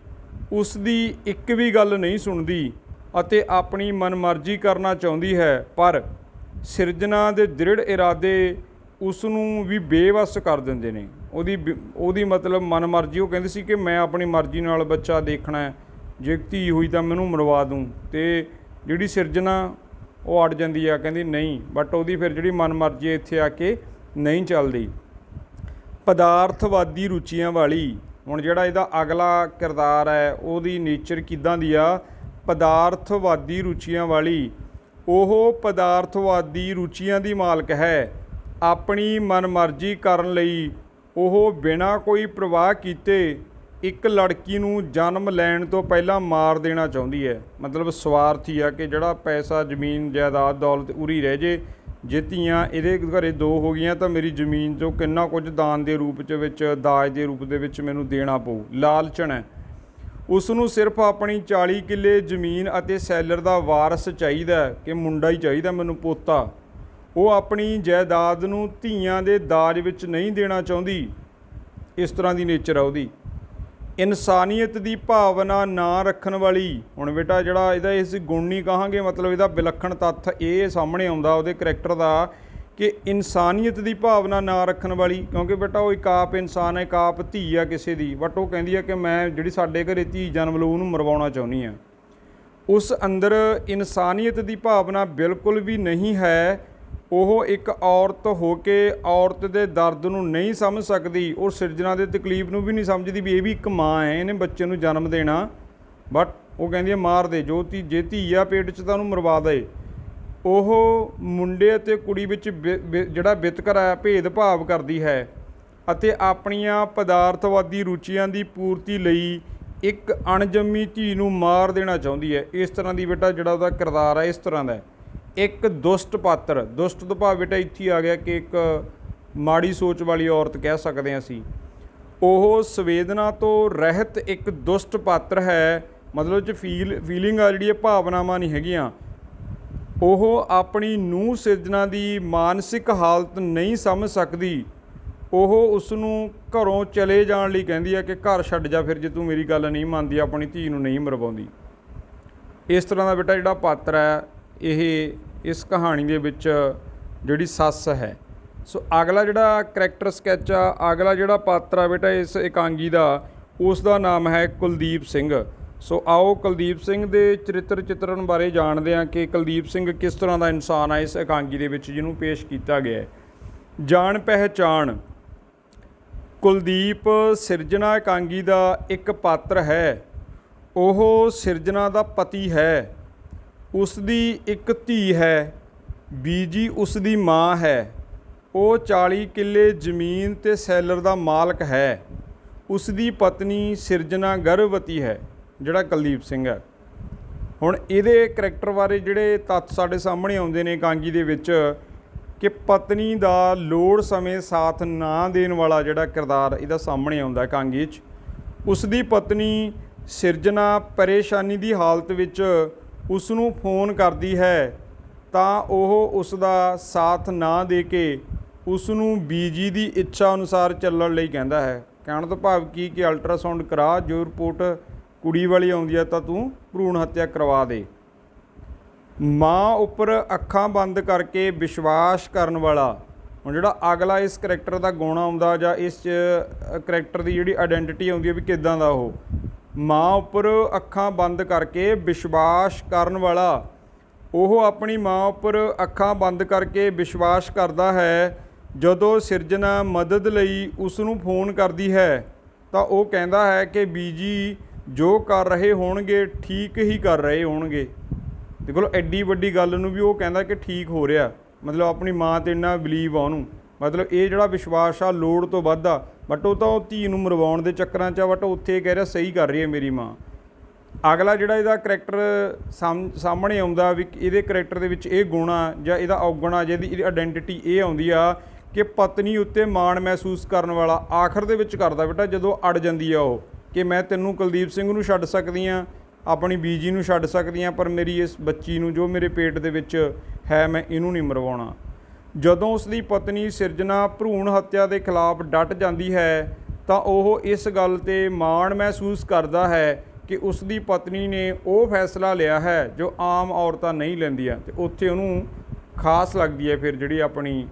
S1: ਉਸ ਦੀ ਇੱਕ ਵੀ ਗੱਲ ਨਹੀਂ ਸੁਣਦੀ ਅਤੇ ਆਪਣੀ ਮਨਮਰਜ਼ੀ ਕਰਨਾ ਚਾਹੁੰਦੀ ਹੈ, ਪਰ ਸਿਰਜਣਾ ਦੇ ਦ੍ਰਿੜ ਇਰਾਦੇ ਉਸ ਨੂੰ ਵੀ ਬੇਵੱਸ ਕਰ ਦਿੰਦੇ ਨੇ। ਉਹਦੀ ਮਤਲਬ ਮਨਮਰਜ਼ੀ, ਉਹ ਕਹਿੰਦੀ ਸੀ ਕਿ ਮੈਂ ਆਪਣੀ ਮਰਜ਼ੀ ਨਾਲ ਬੱਚਾ ਦੇਖਣਾ ਹੈ, ਜੇ ਧੀ ਹੋਈ ਤਾਂ ਮੈਨੂੰ ਮਰਵਾ ਦੂੰ। ਅਤੇ ਜਿਹੜੀ ਸਿਰਜਣਾ ਉਹ ਅੜ ਜਾਂਦੀ ਆ, ਕਹਿੰਦੀ ਨਹੀਂ, ਬਟ ਉਹਦੀ ਫਿਰ ਜਿਹੜੀ ਮਨਮਰਜ਼ੀ ਇੱਥੇ ਆ ਕੇ ਨਹੀਂ ਚੱਲਦੀ। ਪਦਾਰਥਵਾਦੀ ਰੁਚੀਆਂ ਵਾਲੀ। ਹੁਣ ਜਿਹੜਾ ਇਹਦਾ ਅਗਲਾ ਕਿਰਦਾਰ ਹੈ ਉਹਦੀ ਨੇਚਰ ਕਿੱਦਾਂ ਦੀ ਆ? ਪਦਾਰਥਵਾਦੀ ਰੁਚੀਆਂ ਵਾਲੀ। ਉਹ ਪਦਾਰਥਵਾਦੀ ਰੁਚੀਆਂ ਦੀ ਮਾਲਕ ਹੈ। ਆਪਣੀ ਮਨਮਰਜ਼ੀ ਕਰਨ ਲਈ ਉਹ ਬਿਨਾਂ ਕੋਈ ਪ੍ਰਵਾਹ ਕੀਤੇ ਇੱਕ ਲੜਕੀ ਨੂੰ ਜਨਮ ਲੈਣ ਤੋਂ ਪਹਿਲਾਂ ਮਾਰ ਦੇਣਾ ਚਾਹੁੰਦੀ ਹੈ। ਮਤਲਬ ਸਵਾਰਥੀ ਆ ਕਿ ਜਿਹੜਾ ਪੈਸਾ, ਜ਼ਮੀਨ, ਜਾਇਦਾਦ, ਦੌਲਤ ਉਰੀ ਰਹਿ ਜੇ ਧੀਆਂ ਇਹਦੇ ਘਰੇ 2 ਹੋ ਗਈਆਂ ਤਾਂ ਮੇਰੀ ਜ਼ਮੀਨ 'ਚੋਂ ਕਿੰਨਾ ਕੁਝ ਦਾਨ ਦੇ ਰੂਪ 'ਚ ਵਿੱਚ, ਦਾਜ ਦੇ ਰੂਪ ਦੇ ਵਿੱਚ ਮੈਨੂੰ ਦੇਣਾ ਪਊ। ਲਾਲਚਣ ਹੈ। ਉਸ ਨੂੰ ਸਿਰਫ ਆਪਣੀ 40 ਕਿੱਲੇ ਜ਼ਮੀਨ ਅਤੇ ਸੈਲਰ ਦਾ ਵਾਰਸ ਚਾਹੀਦਾ ਕਿ ਮੁੰਡਾ ਹੀ ਚਾਹੀਦਾ ਮੈਨੂੰ, ਪੋਤਾ। ਉਹ ਆਪਣੀ ਜਾਇਦਾਦ ਨੂੰ ਧੀਆਂ ਦੇ ਦਾਜ ਵਿੱਚ ਨਹੀਂ ਦੇਣਾ ਚਾਹੁੰਦੀ। ਇਸ ਤਰ੍ਹਾਂ ਦੀ ਨੇਚਰ ਆ ਉਹਦੀ। ਇਨਸਾਨੀਅਤ ਦੀ ਭਾਵਨਾ ਨਾ ਰੱਖਣ ਵਾਲੀ। ਹੁਣ ਬੇਟਾ ਜਿਹੜਾ ਇਹਦਾ ਇਸ ਗੁਣ ਨਹੀਂ ਕਹਾਂਗੇ, ਮਤਲਬ ਇਹਦਾ ਵਿਲੱਖਣ ਤੱਥ ਇਹ ਸਾਹਮਣੇ ਆਉਂਦਾ ਉਹਦੇ ਕਰੈਕਟਰ ਦਾ ਕਿ ਇਨਸਾਨੀਅਤ ਦੀ ਭਾਵਨਾ ਨਾ ਰੱਖਣ ਵਾਲੀ। ਕਿਉਂਕਿ ਬੇਟਾ ਉਹ ਇੱਕ ਆਪ ਇਨਸਾਨ ਹੈ, ਇੱਕ ਆਪ ਧੀ ਆ ਕਿਸੇ ਦੀ, ਬਟ ਉਹ ਕਹਿੰਦੀ ਹੈ ਕਿ ਮੈਂ ਜਿਹੜੀ ਸਾਡੇ ਘਰੇ ਧੀ ਜਨਮ ਲਊ ਉਹਨੂੰ ਮਰਵਾਉਣਾ ਚਾਹੁੰਦੀ ਹਾਂ। ਉਸ ਅੰਦਰ ਇਨਸਾਨੀਅਤ ਦੀ ਭਾਵਨਾ ਬਿਲਕੁਲ ਵੀ ਨਹੀਂ ਹੈ। ਉਹ ਇੱਕ ਔਰਤ ਹੋ ਕੇ ਔਰਤ ਦੇ ਦਰਦ ਨੂੰ ਨਹੀਂ ਸਮਝ ਸਕਦੀ। ਉਹ ਸਿਰਜਣਾ ਦੇ ਤਕਲੀਫ ਨੂੰ ਵੀ ਨਹੀਂ ਸਮਝਦੀ ਵੀ ਇਹ ਵੀ ਇੱਕ ਮਾਂ ਹੈ, ਇਹਨੇ ਬੱਚੇ ਨੂੰ ਜਨਮ ਦੇਣਾ, ਬਟ ਉਹ ਕਹਿੰਦੀ ਹੈ ਮਾਰ ਦੇ, ਜੇ ਧੀ ਆ ਪੇਟ 'ਚ ਤਾਂ ਉਹਨੂੰ ਮਰਵਾ ਦੇ। ਉਹ ਮੁੰਡੇ ਅਤੇ ਕੁੜੀ ਵਿੱਚ ਜਿਹੜਾ ਵਿਤਕਰਾ ਹੈ, ਭੇਦਭਾਵ ਕਰਦੀ ਹੈ ਅਤੇ ਆਪਣੀਆਂ ਪਦਾਰਥਵਾਦੀ ਰੁਚੀਆਂ ਦੀ ਪੂਰਤੀ ਲਈ ਇੱਕ ਅਣਜੰਮੀ ਧੀ ਨੂੰ ਮਾਰ ਦੇਣਾ ਚਾਹੁੰਦੀ ਹੈ। ਇਸ ਤਰ੍ਹਾਂ ਦੀ ਬੇਟਾ ਜਿਹੜਾ ਉਹਦਾ ਕਿਰਦਾਰ ਹੈ ਇਸ ਤਰ੍ਹਾਂ ਦਾ। ਇੱਕ ਦੁਸ਼ਟ ਪਾਤਰ। ਦੁਸ਼ਟ ਤੋਂ ਭਾਵ ਬੇਟਾ ਇੱਥੇ ਆ ਗਿਆ ਕਿ ਇੱਕ ਮਾੜੀ ਸੋਚ ਵਾਲੀ ਔਰਤ ਕਹਿ ਸਕਦੇ ਹਾਂ ਅਸੀਂ। ਉਹ ਸੰਵੇਦਨਾ ਤੋਂ ਰਹਿਤ ਇੱਕ ਦੁਸ਼ਟ ਪਾਤਰ ਹੈ। ਮਤਲਬ 'ਚ ਫੀਲਿੰਗ ਆ ਜਿਹੜੀ, ਭਾਵਨਾਵਾਂ ਨਹੀਂ ਹੈਗੀਆਂ। ਉਹ ਆਪਣੀ ਨੂੰਹ ਸਿਰਜਣਾ ਦੀ ਮਾਨਸਿਕ ਹਾਲਤ ਨਹੀਂ ਸਮਝ ਸਕਦੀ। ਉਹ ਉਸ ਨੂੰ ਘਰੋਂ ਚਲੇ ਜਾਣ ਲਈ ਕਹਿੰਦੀ ਹੈ ਕਿ ਘਰ ਛੱਡ ਜਾ ਫਿਰ, ਜੇ ਤੂੰ ਮੇਰੀ ਗੱਲ ਨਹੀਂ ਮੰਨਦੀ, ਆਪਣੀ ਧੀ ਨੂੰ ਨਹੀਂ ਮਰਵਾਉਂਦੀ। ਇਸ ਤਰ੍ਹਾਂ ਦਾ ਬੇਟਾ ਜਿਹੜਾ ਪਾਤਰ ਹੈ ਇਹ ਇਸ ਕਹਾਣੀ ਦੇ ਵਿੱਚ ਜਿਹੜੀ ਸੱਸ ਹੈ। ਸੋ ਅਗਲਾ ਜਿਹੜਾ ਕਰੈਕਟਰ ਸਕੈਚ ਆ, ਅਗਲਾ ਜਿਹੜਾ ਪਾਤਰ ਆ ਬੇਟਾ ਇਸ ਇਕਾਂਗੀ ਦਾ, ਉਸ ਦਾ ਨਾਮ ਹੈ ਕੁਲਦੀਪ ਸਿੰਘ। ਸੋ ਆਓ ਕੁਲਦੀਪ ਸਿੰਘ ਦੇ ਚਿੱਤਰਨ ਬਾਰੇ ਜਾਣਦੇ ਹਾਂ ਕਿ ਕੁਲਦੀਪ ਸਿੰਘ ਕਿਸ ਤਰ੍ਹਾਂ ਦਾ ਇਨਸਾਨ ਹੈ ਇਸ ਇਕਾਂਗੀ ਦੇ ਵਿੱਚ ਜਿਹਨੂੰ ਪੇਸ਼ ਕੀਤਾ ਗਿਆ ਹੈ। ਜਾਣ ਪਹਿਚਾਣ। ਕੁਲਦੀਪ ਸਿਰਜਣਾ ਇਕਾਂਗੀ ਦਾ ਇੱਕ ਪਾਤਰ ਹੈ। ਉਹ ਸਿਰਜਣਾ ਦਾ ਪਤੀ ਹੈ। ਉਸ ਦੀ ਇੱਕ ਧੀ ਹੈ। ਬੀਜੀ ਉਸ ਦੀ ਮਾਂ ਹੈ। ਉਹ 40 ਕਿੱਲੇ ਜ਼ਮੀਨ ਅਤੇ ਸੈਲਰ ਦਾ ਮਾਲਕ ਹੈ। ਉਸ ਦੀ ਪਤਨੀ ਸਿਰਜਣਾ ਗਰਭਵਤੀ ਹੈ, ਜਿਹੜਾ ਕੁਲਦੀਪ ਸਿੰਘ ਹੈ। ਹੁਣ ਇਹਦੇ ਕਰੈਕਟਰ ਬਾਰੇ ਜਿਹੜੇ ਤੱਥ ਸਾਡੇ ਸਾਹਮਣੇ ਆਉਂਦੇ ਨੇ ਇਕਾਂਗੀ ਦੇ ਵਿੱਚ ਕਿ ਪਤਨੀ ਦਾ ਲੋੜ ਸਮੇਂ ਸਾਥ ਨਾ ਦੇਣ ਵਾਲਾ ਜਿਹੜਾ ਕਿਰਦਾਰ ਇਹਦਾ ਸਾਹਮਣੇ ਆਉਂਦਾ ਇਕਾਂਗੀ 'ਚ। ਉਸ ਦੀ ਪਤਨੀ ਸਿਰਜਣਾ ਪਰੇਸ਼ਾਨੀ ਦੀ ਹਾਲਤ ਵਿੱਚ ਉਸ ਨੂੰ ਫੋਨ ਕਰਦੀ ਹੈ ਤਾਂ ਉਹ ਉਸ ਦਾ ਸਾਥ ਨਾ ਦੇ ਕੇ ਉਸ ਨੂੰ ਬੀਜੀ ਦੀ ਇੱਛਾ ਅਨੁਸਾਰ ਚੱਲਣ ਲਈ ਕਹਿੰਦਾ ਹੈ। ਕਹਿਣ ਤੋਂ ਭਾਵ ਕੀ ਕਿ ਅਲਟਰਾਸਾਊਂਡ ਕਰਾ, ਜੋ ਰਿਪੋਰਟ ਕੁੜੀ ਵਾਲੀ ਆਉਂਦੀ ਹੈ ਤਾਂ ਤੂੰ ਭਰੂਣ ਹੱਤਿਆ ਕਰਵਾ ਦੇ। ਮਾਂ ਉੱਪਰ ਅੱਖਾਂ ਬੰਦ ਕਰਕੇ ਵਿਸ਼ਵਾਸ ਕਰਨ ਵਾਲਾ। ਹੁਣ ਜਿਹੜਾ ਅਗਲਾ ਇਸ ਕਰੈਕਟਰ ਦਾ ਗੁਣ ਆਉਂਦਾ ਜਾਂ ਇਸ ਕਰੈਕਟਰ ਦੀ ਜਿਹੜੀ ਆਇਡੈਂਟੀਟੀ ਆਉਂਦੀ ਹੈ ਵੀ ਕਿੱਦਾਂ ਦਾ ਉਹ, ਮਾਂ ਉੱਪਰ ਅੱਖਾਂ ਬੰਦ ਕਰਕੇ ਵਿਸ਼ਵਾਸ ਕਰਨ ਵਾਲਾ। ਉਹ ਆਪਣੀ ਮਾਂ ਉੱਪਰ ਅੱਖਾਂ ਬੰਦ ਕਰਕੇ ਵਿਸ਼ਵਾਸ ਕਰਦਾ ਹੈ ਜਦੋਂ ਸਿਰਜਣਾ ਮਦਦ ਲਈ ਉਸ ਨੂੰ ਫੋਨ ਕਰਦੀ ਹੈ ਤਾਂ ਉਹ ਕਹਿੰਦਾ ਹੈ ਕਿ ਬੀਜੀ ਜੋ ਕਰ ਰਹੇ ਹੋਣਗੇ ਠੀਕ ਹੀ ਕਰ ਰਹੇ ਹੋਣਗੇ। ਦੇਖੋ ਐਡੀ ਵੱਡੀ ਗੱਲ ਨੂੰ ਵੀ ਉਹ ਕਹਿੰਦਾ ਕਿ ਠੀਕ ਹੋ ਰਿਹਾ, ਮਤਲਬ ਆਪਣੀ ਮਾਂ 'ਤੇ ਇੰਨਾ ਬਿਲੀਵ ਆ ਉਹਨੂੰ, ਮਤਲਬ ਇਹ ਜਿਹੜਾ ਵਿਸ਼ਵਾਸ ਆ ਲੋੜ ਤੋਂ ਵੱਧ ਆ। ਬਟ ਉਹ ਤਾਂ ਉਹ ਧੀ ਨੂੰ ਮਰਵਾਉਣ ਦੇ ਚੱਕਰਾਂ 'ਚ ਆ, ਬਟ ਉੱਥੇ ਇਹ ਕਹਿ ਰਿਹਾ ਸਹੀ ਕਰ ਰਹੀ ਹੈ ਮੇਰੀ ਮਾਂ। ਅਗਲਾ ਜਿਹੜਾ ਇਹਦਾ ਕਰੈਕਟਰ ਸਾਹਮਣੇ ਆਉਂਦਾ ਵੀ ਇਹਦੇ ਕਰੈਕਟਰ ਦੇ ਵਿੱਚ ਇਹ ਗੁਣ ਆ ਜਾਂ ਇਹਦਾ ਔਗਣ ਆ, ਇਹਦੀ ਆਇਡੈਂਟੀਟੀ ਇਹ ਆਉਂਦੀ ਆ ਕਿ ਪਤਨੀ ਉੱਤੇ ਮਾਣ ਮਹਿਸੂਸ ਕਰਨ ਵਾਲਾ। ਆਖਰ ਦੇ ਵਿੱਚ ਕਰਦਾ ਬੇਟਾ ਜਦੋਂ ਅੜ ਜਾਂਦੀ ਆ ਉਹ ਕਿ ਮੈਂ ਤੈਨੂੰ ਕੁਲਦੀਪ ਸਿੰਘ ਨੂੰ ਛੱਡ ਸਕਦੀ ਹਾਂ, ਆਪਣੀ ਬੀਜੀ ਨੂੰ ਛੱਡ ਸਕਦੀ ਹਾਂ, ਪਰ ਮੇਰੀ ਇਸ ਬੱਚੀ ਨੂੰ ਜੋ ਮੇਰੇ ਪੇਟ ਦੇ ਵਿੱਚ ਹੈ ਮੈਂ ਇਹਨੂੰ ਨਹੀਂ ਮਰਵਾਉਣਾ। ਜਦੋਂ ਉਸ ਦੀ ਪਤਨੀ ਸਿਰਜਣਾ ਭਰੂਣ ਹੱਤਿਆ ਦੇ ਖਿਲਾਫ ਡਟ ਜਾਂਦੀ ਹੈ ਤਾਂ ਉਹ ਇਸ ਗੱਲ 'ਤੇ ਮਾਣ ਮਹਿਸੂਸ ਕਰਦਾ ਹੈ ਕਿ ਉਸ ਦੀ ਪਤਨੀ ਨੇ ਉਹ ਫੈਸਲਾ ਲਿਆ ਹੈ ਜੋ ਆਮ ਔਰਤਾਂ ਨਹੀਂ ਲੈਂਦੀਆਂ, ਅਤੇ ਉੱਥੇ ਉਹਨੂੰ ਖਾਸ ਲੱਗਦੀ ਹੈ ਫਿਰ ਜਿਹੜੀ ਆਪਣੀ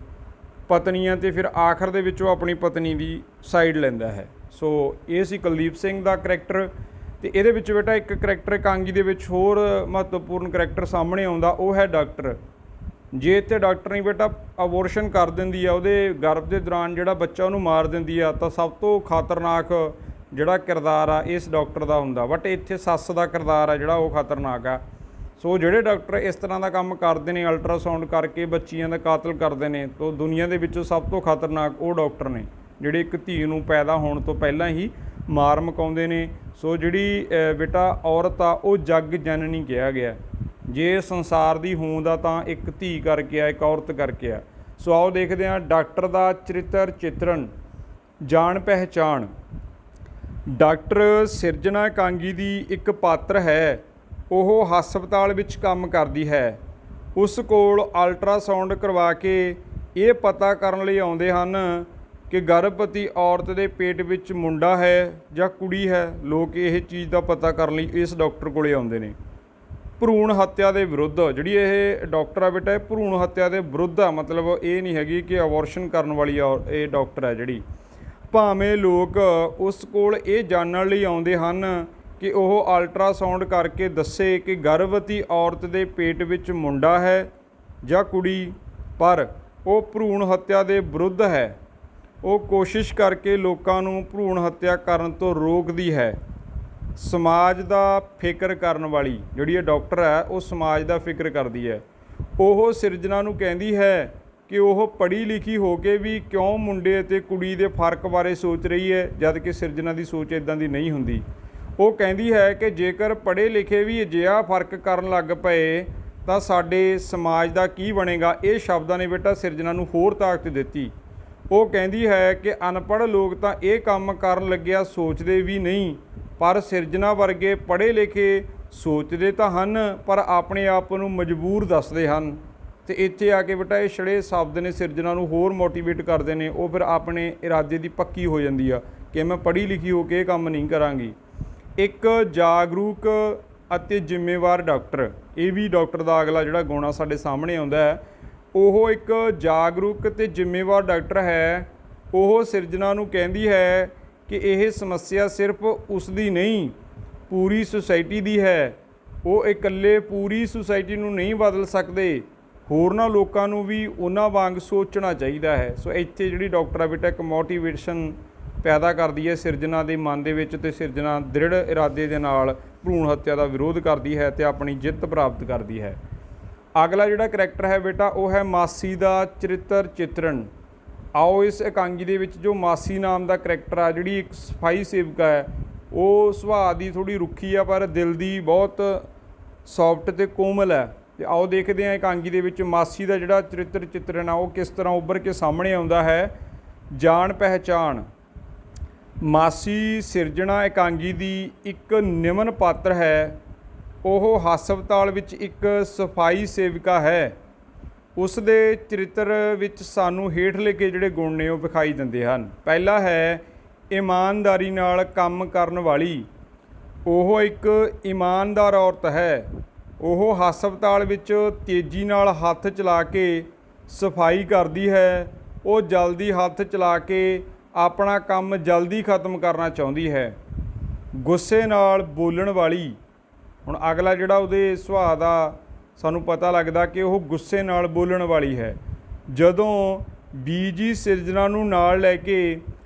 S1: ਪਤਨੀ ਆ, ਅਤੇ ਫਿਰ ਆਖਰ ਦੇ ਵਿੱਚ ਉਹ ਆਪਣੀ ਪਤਨੀ ਦੀ ਸਾਈਡ ਲੈਂਦਾ ਹੈ। ਸੋ ਇਹ ਸੀ ਕੁਲਦੀਪ ਸਿੰਘ ਦਾ ਕਰੈਕਟਰ। ਅਤੇ ਇਹਦੇ ਵਿੱਚ ਬੇਟਾ ਇੱਕ ਕਰੈਕਟਰ ਇਕਾਂਗੀ ਦੇ ਵਿੱਚ ਹੋਰ ਮਹੱਤਵਪੂਰਨ ਕਰੈਕਟਰ ਸਾਹਮਣੇ ਆਉਂਦਾ, ਉਹ ਹੈ ਡਾਕਟਰ। ਜੇ ਇੱਥੇ ਡਾਕਟਰ ਨਹੀਂ ਬੇਟਾ ਅਬੋਰਸ਼ਨ ਕਰ ਦਿੰਦੀ ਆ, ਉਹਦੇ ਗਰਭ ਦੇ ਦੌਰਾਨ ਜਿਹੜਾ ਬੱਚਾ ਉਹਨੂੰ ਮਾਰ ਦਿੰਦੀ ਆ, ਤਾਂ ਸਭ ਤੋਂ ਖਤਰਨਾਕ ਜਿਹੜਾ ਕਿਰਦਾਰ ਆ ਇਸ ਡਾਕਟਰ ਦਾ ਹੁੰਦਾ। ਬਟ ਇੱਥੇ ਸੱਸ ਦਾ ਕਿਰਦਾਰ ਆ ਜਿਹੜਾ ਉਹ ਖਤਰਨਾਕ ਆ। ਸੋ ਜਿਹੜੇ ਡਾਕਟਰ ਇਸ ਤਰ੍ਹਾਂ ਦਾ ਕੰਮ ਕਰਦੇ ਨੇ, ਅਲਟਰਾਸਾਊਂਡ ਕਰਕੇ ਬੱਚੀਆਂ ਦਾ ਕਾਤਲ ਕਰਦੇ ਨੇ, ਤਾਂ ਦੁਨੀਆ ਦੇ ਵਿੱਚੋਂ ਸਭ ਤੋਂ ਖਤਰਨਾਕ ਉਹ ਡਾਕਟਰ ਨੇ ਜਿਹੜੇ ਇੱਕ ਧੀ ਨੂੰ ਪੈਦਾ ਹੋਣ ਤੋਂ ਪਹਿਲਾਂ ਹੀ ਮਾਰ ਮੁਕਾਉਂਦੇ ਨੇ। ਸੋ ਜਿਹੜੀ ਬੇਟਾ ਔਰਤ ਆ ਉਹ ਜਗ ਜਨਨੀ ਕਿਹਾ ਗਿਆ। ਜੇ ਸੰਸਾਰ ਦੀ ਹੋਂਦ ਆ ਤਾਂ ਇੱਕ ਧੀ ਕਰਕੇ ਆ, ਇੱਕ ਔਰਤ ਕਰਕੇ ਆ। ਸੋ ਆਓ ਦੇਖਦੇ ਹਾਂ ਡਾਕਟਰ ਦਾ ਚਰਿੱਤਰ ਚਿੱਤਰਨ। ਜਾਣ ਪਹਿਚਾਣ। ਡਾਕਟਰ ਸਿਰਜਣਾ ਇਕਾਂਗੀ ਦੀ ਇੱਕ ਪਾਤਰ ਹੈ। ਉਹ ਹਸਪਤਾਲ ਵਿੱਚ ਕੰਮ ਕਰਦੀ ਹੈ। ਉਸ ਕੋਲ ਅਲਟਰਾਸਾਊਂਡ ਕਰਵਾ ਕੇ ਇਹ ਪਤਾ ਕਰਨ ਲਈ ਆਉਂਦੇ ਹਨ ਕਿ ਗਰਭਵਤੀ ਔਰਤ ਦੇ ਪੇਟ ਵਿੱਚ ਮੁੰਡਾ ਹੈ ਜਾਂ ਕੁੜੀ ਹੈ। ਲੋਕ ਇਹ ਚੀਜ਼ ਦਾ ਪਤਾ ਕਰਨ ਲਈ ਇਸ ਡਾਕਟਰ ਕੋਲੇ ਆਉਂਦੇ ਨੇ। ਭਰੂਣ ਹੱਤਿਆ ਦੇ ਵਿਰੁੱਧ ਜਿਹੜੀ ਇਹ ਡਾਕਟਰ ਆ ਬੇਟਾ, ਇਹ ਭਰੂਣ ਹੱਤਿਆ ਦੇ ਵਿਰੁੱਧ ਆ, ਮਤਲਬ ਇਹ ਨਹੀਂ ਹੈਗੀ ਕਿ ਅਬੋਰਸ਼ਨ ਕਰਨ ਵਾਲੀ ਇਹ ਡਾਕਟਰ ਹੈ ਜਿਹੜੀ। ਭਾਵੇਂ ਲੋਕ ਉਸ ਕੋਲ ਇਹ ਜਾਣਨ ਲਈ ਆਉਂਦੇ ਹਨ ਕਿ ਉਹ ਅਲਟਰਾਸਾਊਂਡ ਕਰਕੇ ਦੱਸੇ ਕਿ ਗਰਭਵਤੀ ਔਰਤ ਦੇ ਪੇਟ ਵਿੱਚ ਮੁੰਡਾ ਹੈ ਜਾਂ ਕੁੜੀ, ਪਰ ਉਹ ਭਰੂਣ ਹੱਤਿਆ ਦੇ ਵਿਰੁੱਧ ਹੈ। ਉਹ ਕੋਸ਼ਿਸ਼ ਕਰਕੇ ਲੋਕਾਂ ਨੂੰ ਭਰੂਣ ਹੱਤਿਆ ਕਰਨ ਤੋਂ ਰੋਕਦੀ ਹੈ। ਸਮਾਜ ਦਾ ਫਿਕਰ ਕਰਨ ਵਾਲੀ ਜਿਹੜੀ ਇਹ ਡਾਕਟਰ ਹੈ, ਉਹ ਸਮਾਜ ਦਾ ਫਿਕਰ ਕਰਦੀ ਹੈ। ਉਹ ਸਿਰਜਣਾ ਨੂੰ ਕਹਿੰਦੀ ਹੈ ਕਿ ਉਹ ਪੜ੍ਹੀ ਲਿਖੀ ਹੋ ਕੇ ਵੀ ਕਿਉਂ ਮੁੰਡੇ ਅਤੇ ਕੁੜੀ ਦੇ ਫਰਕ ਬਾਰੇ ਸੋਚ ਰਹੀ ਹੈ, ਜਦ ਕਿ ਸਿਰਜਣਾ ਦੀ ਸੋਚ ਇੱਦਾਂ ਦੀ ਨਹੀਂ ਹੁੰਦੀ। ਉਹ ਕਹਿੰਦੀ ਹੈ ਕਿ ਜੇਕਰ ਪੜ੍ਹੇ ਲਿਖੇ ਵੀ ਅਜਿਹਾ ਫਰਕ ਕਰਨ ਲੱਗ ਪਏ ਤਾਂ ਸਾਡੇ ਸਮਾਜ ਦਾ ਕੀ ਬਣੇਗਾ। ਇਹ ਸ਼ਬਦਾਂ ਨੇ ਬੇਟਾ ਸਿਰਜਣਾ ਨੂੰ ਹੋਰ ਤਾਕਤ ਦਿੱਤੀ। ਉਹ ਕਹਿੰਦੀ ਹੈ ਕਿ ਅਨਪੜ੍ਹ ਲੋਕ ਤਾਂ ਇਹ ਕੰਮ ਕਰਨ ਲੱਗਿਆ ਸੋਚਦੇ ਵੀ ਨਹੀਂ, ਪਰ ਸਿਰਜਣਾ ਵਰਗੇ ਪੜ੍ਹੇ ਲਿਖੇ ਸੋਚਦੇ ਤਾਂ ਹਨ ਪਰ ਆਪਣੇ ਆਪ ਨੂੰ ਮਜਬੂਰ ਦੱਸਦੇ ਹਨ। ਅਤੇ ਇੱਥੇ ਆ ਕੇ ਬੇਟਾ ਇਹ ਛੜੇ ਸ਼ਬਦ ਨੇ ਸਿਰਜਣਾ ਨੂੰ ਹੋਰ ਮੋਟੀਵੇਟ ਕਰਦੇ ਨੇ। ਉਹ ਫਿਰ ਆਪਣੇ ਇਰਾਦੇ ਦੀ ਪੱਕੀ ਹੋ ਜਾਂਦੀ ਆ ਕਿ ਮੈਂ ਪੜ੍ਹੀ ਲਿਖੀ ਹੋ ਕੇ ਇਹ ਕੰਮ ਨਹੀਂ ਕਰਾਂਗੀ। ਇੱਕ ਜਾਗਰੂਕ ਅਤੇ ਜ਼ਿੰਮੇਵਾਰ ਡਾਕਟਰ, ਇਹ ਵੀ ਡਾਕਟਰ ਦਾ ਅਗਲਾ ਜਿਹੜਾ ਗੁਣ ਆ ਸਾਡੇ ਸਾਹਮਣੇ ਆਉਂਦਾ ਹੈ। ਉਹ ਇੱਕ ਜਾਗਰੂਕ ਅਤੇ ਜ਼ਿੰਮੇਵਾਰ ਡਾਕਟਰ ਹੈ। ਉਹ ਸਿਰਜਣਾ ਨੂੰ ਕਹਿੰਦੀ ਹੈ ਕਿ ਇਹ ਸਮੱਸਿਆ ਸਿਰਫ ਉਸ ਦੀ ਨਹੀਂ, ਪੂਰੀ ਸੁਸਾਇਟੀ ਦੀ ਹੈ। ਉਹ ਇਕੱਲੇ ਪੂਰੀ ਸੁਸਾਇਟੀ ਨੂੰ ਨਹੀਂ ਬਦਲ ਸਕਦੇ, ਹੋਰਨਾਂ ਲੋਕਾਂ ਨੂੰ ਵੀ ਉਹਨਾਂ ਵਾਂਗ ਸੋਚਣਾ ਚਾਹੀਦਾ ਹੈ। ਸੋ ਇੱਥੇ ਜਿਹੜੀ ਡਾਕਟਰ ਆ ਬੇਟਾ ਇੱਕ ਮੋਟੀਵੇਸ਼ਨ ਪੈਦਾ ਕਰਦੀ ਹੈ ਸਿਰਜਣਾ ਦੇ ਮਨ ਦੇ ਵਿੱਚ, ਅਤੇ ਸਿਰਜਣਾ ਦ੍ਰਿੜ ਇਰਾਦੇ ਦੇ ਨਾਲ ਭਰੂਣ ਹੱਤਿਆ ਦਾ ਵਿਰੋਧ ਕਰਦੀ ਹੈ ਅਤੇ ਆਪਣੀ ਜਿੱਤ ਪ੍ਰਾਪਤ ਕਰਦੀ ਹੈ। ਅਗਲਾ ਜਿਹੜਾ ਕਰੈਕਟਰ ਹੈ ਬੇਟਾ ਉਹ ਹੈ ਮਾਸੀ ਦਾ ਚਰਿੱਤਰ ਚਿੱਤਰਨ। ਆਓ ਇਸ ਇਕਾਂਗੀ ਦੇ ਵਿੱਚ ਜੋ ਮਾਸੀ ਨਾਮ ਦਾ ਕਰੈਕਟਰ ਆ, ਜਿਹੜੀ ਇੱਕ ਸਫਾਈ ਸੇਵਕਾ ਹੈ, ਉਹ ਸੁਭਾਅ ਦੀ ਥੋੜ੍ਹੀ ਰੁੱਖੀ ਆ ਪਰ ਦਿਲ ਦੀ ਬਹੁਤ ਸੌਫਟ ਅਤੇ ਕੋਮਲ ਹੈ। ਅਤੇ ਆਓ ਦੇਖਦੇ ਹਾਂ ਇਕਾਂਗੀ ਦੇ ਵਿੱਚ ਮਾਸੀ ਦਾ ਜਿਹੜਾ ਚਰਿੱਤਰ ਚਿੱਤਰਨ ਆ ਉਹ ਕਿਸ ਤਰ੍ਹਾਂ ਉੱਭਰ ਕੇ ਸਾਹਮਣੇ ਆਉਂਦਾ ਹੈ। ਜਾਣ ਪਹਿਚਾਣ। ਮਾਸੀ ਸਿਰਜਣਾ ਇਕਾਂਗੀ ਦੀ ਇੱਕ ਨਿਮਨ ਪਾਤਰ ਹੈ। ਉਹ ਹਸਪਤਾਲ ਵਿੱਚ ਇੱਕ ਸਫਾਈ ਸੇਵਿਕਾ ਹੈ। ਉਸ ਦੇ ਚਰਿੱਤਰ ਵਿੱਚ ਸਾਨੂੰ ਹੇਠ ਲਿਖੇ ਜਿਹੜੇ ਗੁਣ ਨੇ ਉਹ ਵਿਖਾਈ ਦਿੰਦੇ ਹਨ। ਪਹਿਲਾ ਹੈ ਇਮਾਨਦਾਰੀ ਨਾਲ ਕੰਮ ਕਰਨ ਵਾਲੀ। ਉਹ ਇੱਕ ਇਮਾਨਦਾਰ ਔਰਤ ਹੈ। ਉਹ ਹਸਪਤਾਲ ਵਿੱਚ ਤੇਜ਼ੀ ਨਾਲ ਹੱਥ ਚਲਾ ਕੇ ਸਫਾਈ ਕਰਦੀ ਹੈ। ਉਹ ਜਲਦੀ ਹੱਥ ਚਲਾ ਕੇ ਆਪਣਾ ਕੰਮ ਜਲਦੀ ਖਤਮ ਕਰਨਾ ਚਾਹੁੰਦੀ ਹੈ। ਗੁੱਸੇ ਨਾਲ ਬੋਲਣ ਵਾਲੀ। ਹੁਣ ਅਗਲਾ ਜਿਹੜਾ ਉਹਦੇ ਸੁਭਾਅ ਦਾ ਸਾਨੂੰ ਪਤਾ ਲੱਗਦਾ ਕਿ ਉਹ ਗੁੱਸੇ ਨਾਲ ਬੋਲਣ ਵਾਲੀ ਹੈ। ਜਦੋਂ ਬੀਜੀ ਸਿਰਜਣਾ ਨੂੰ ਨਾਲ ਲੈ ਕੇ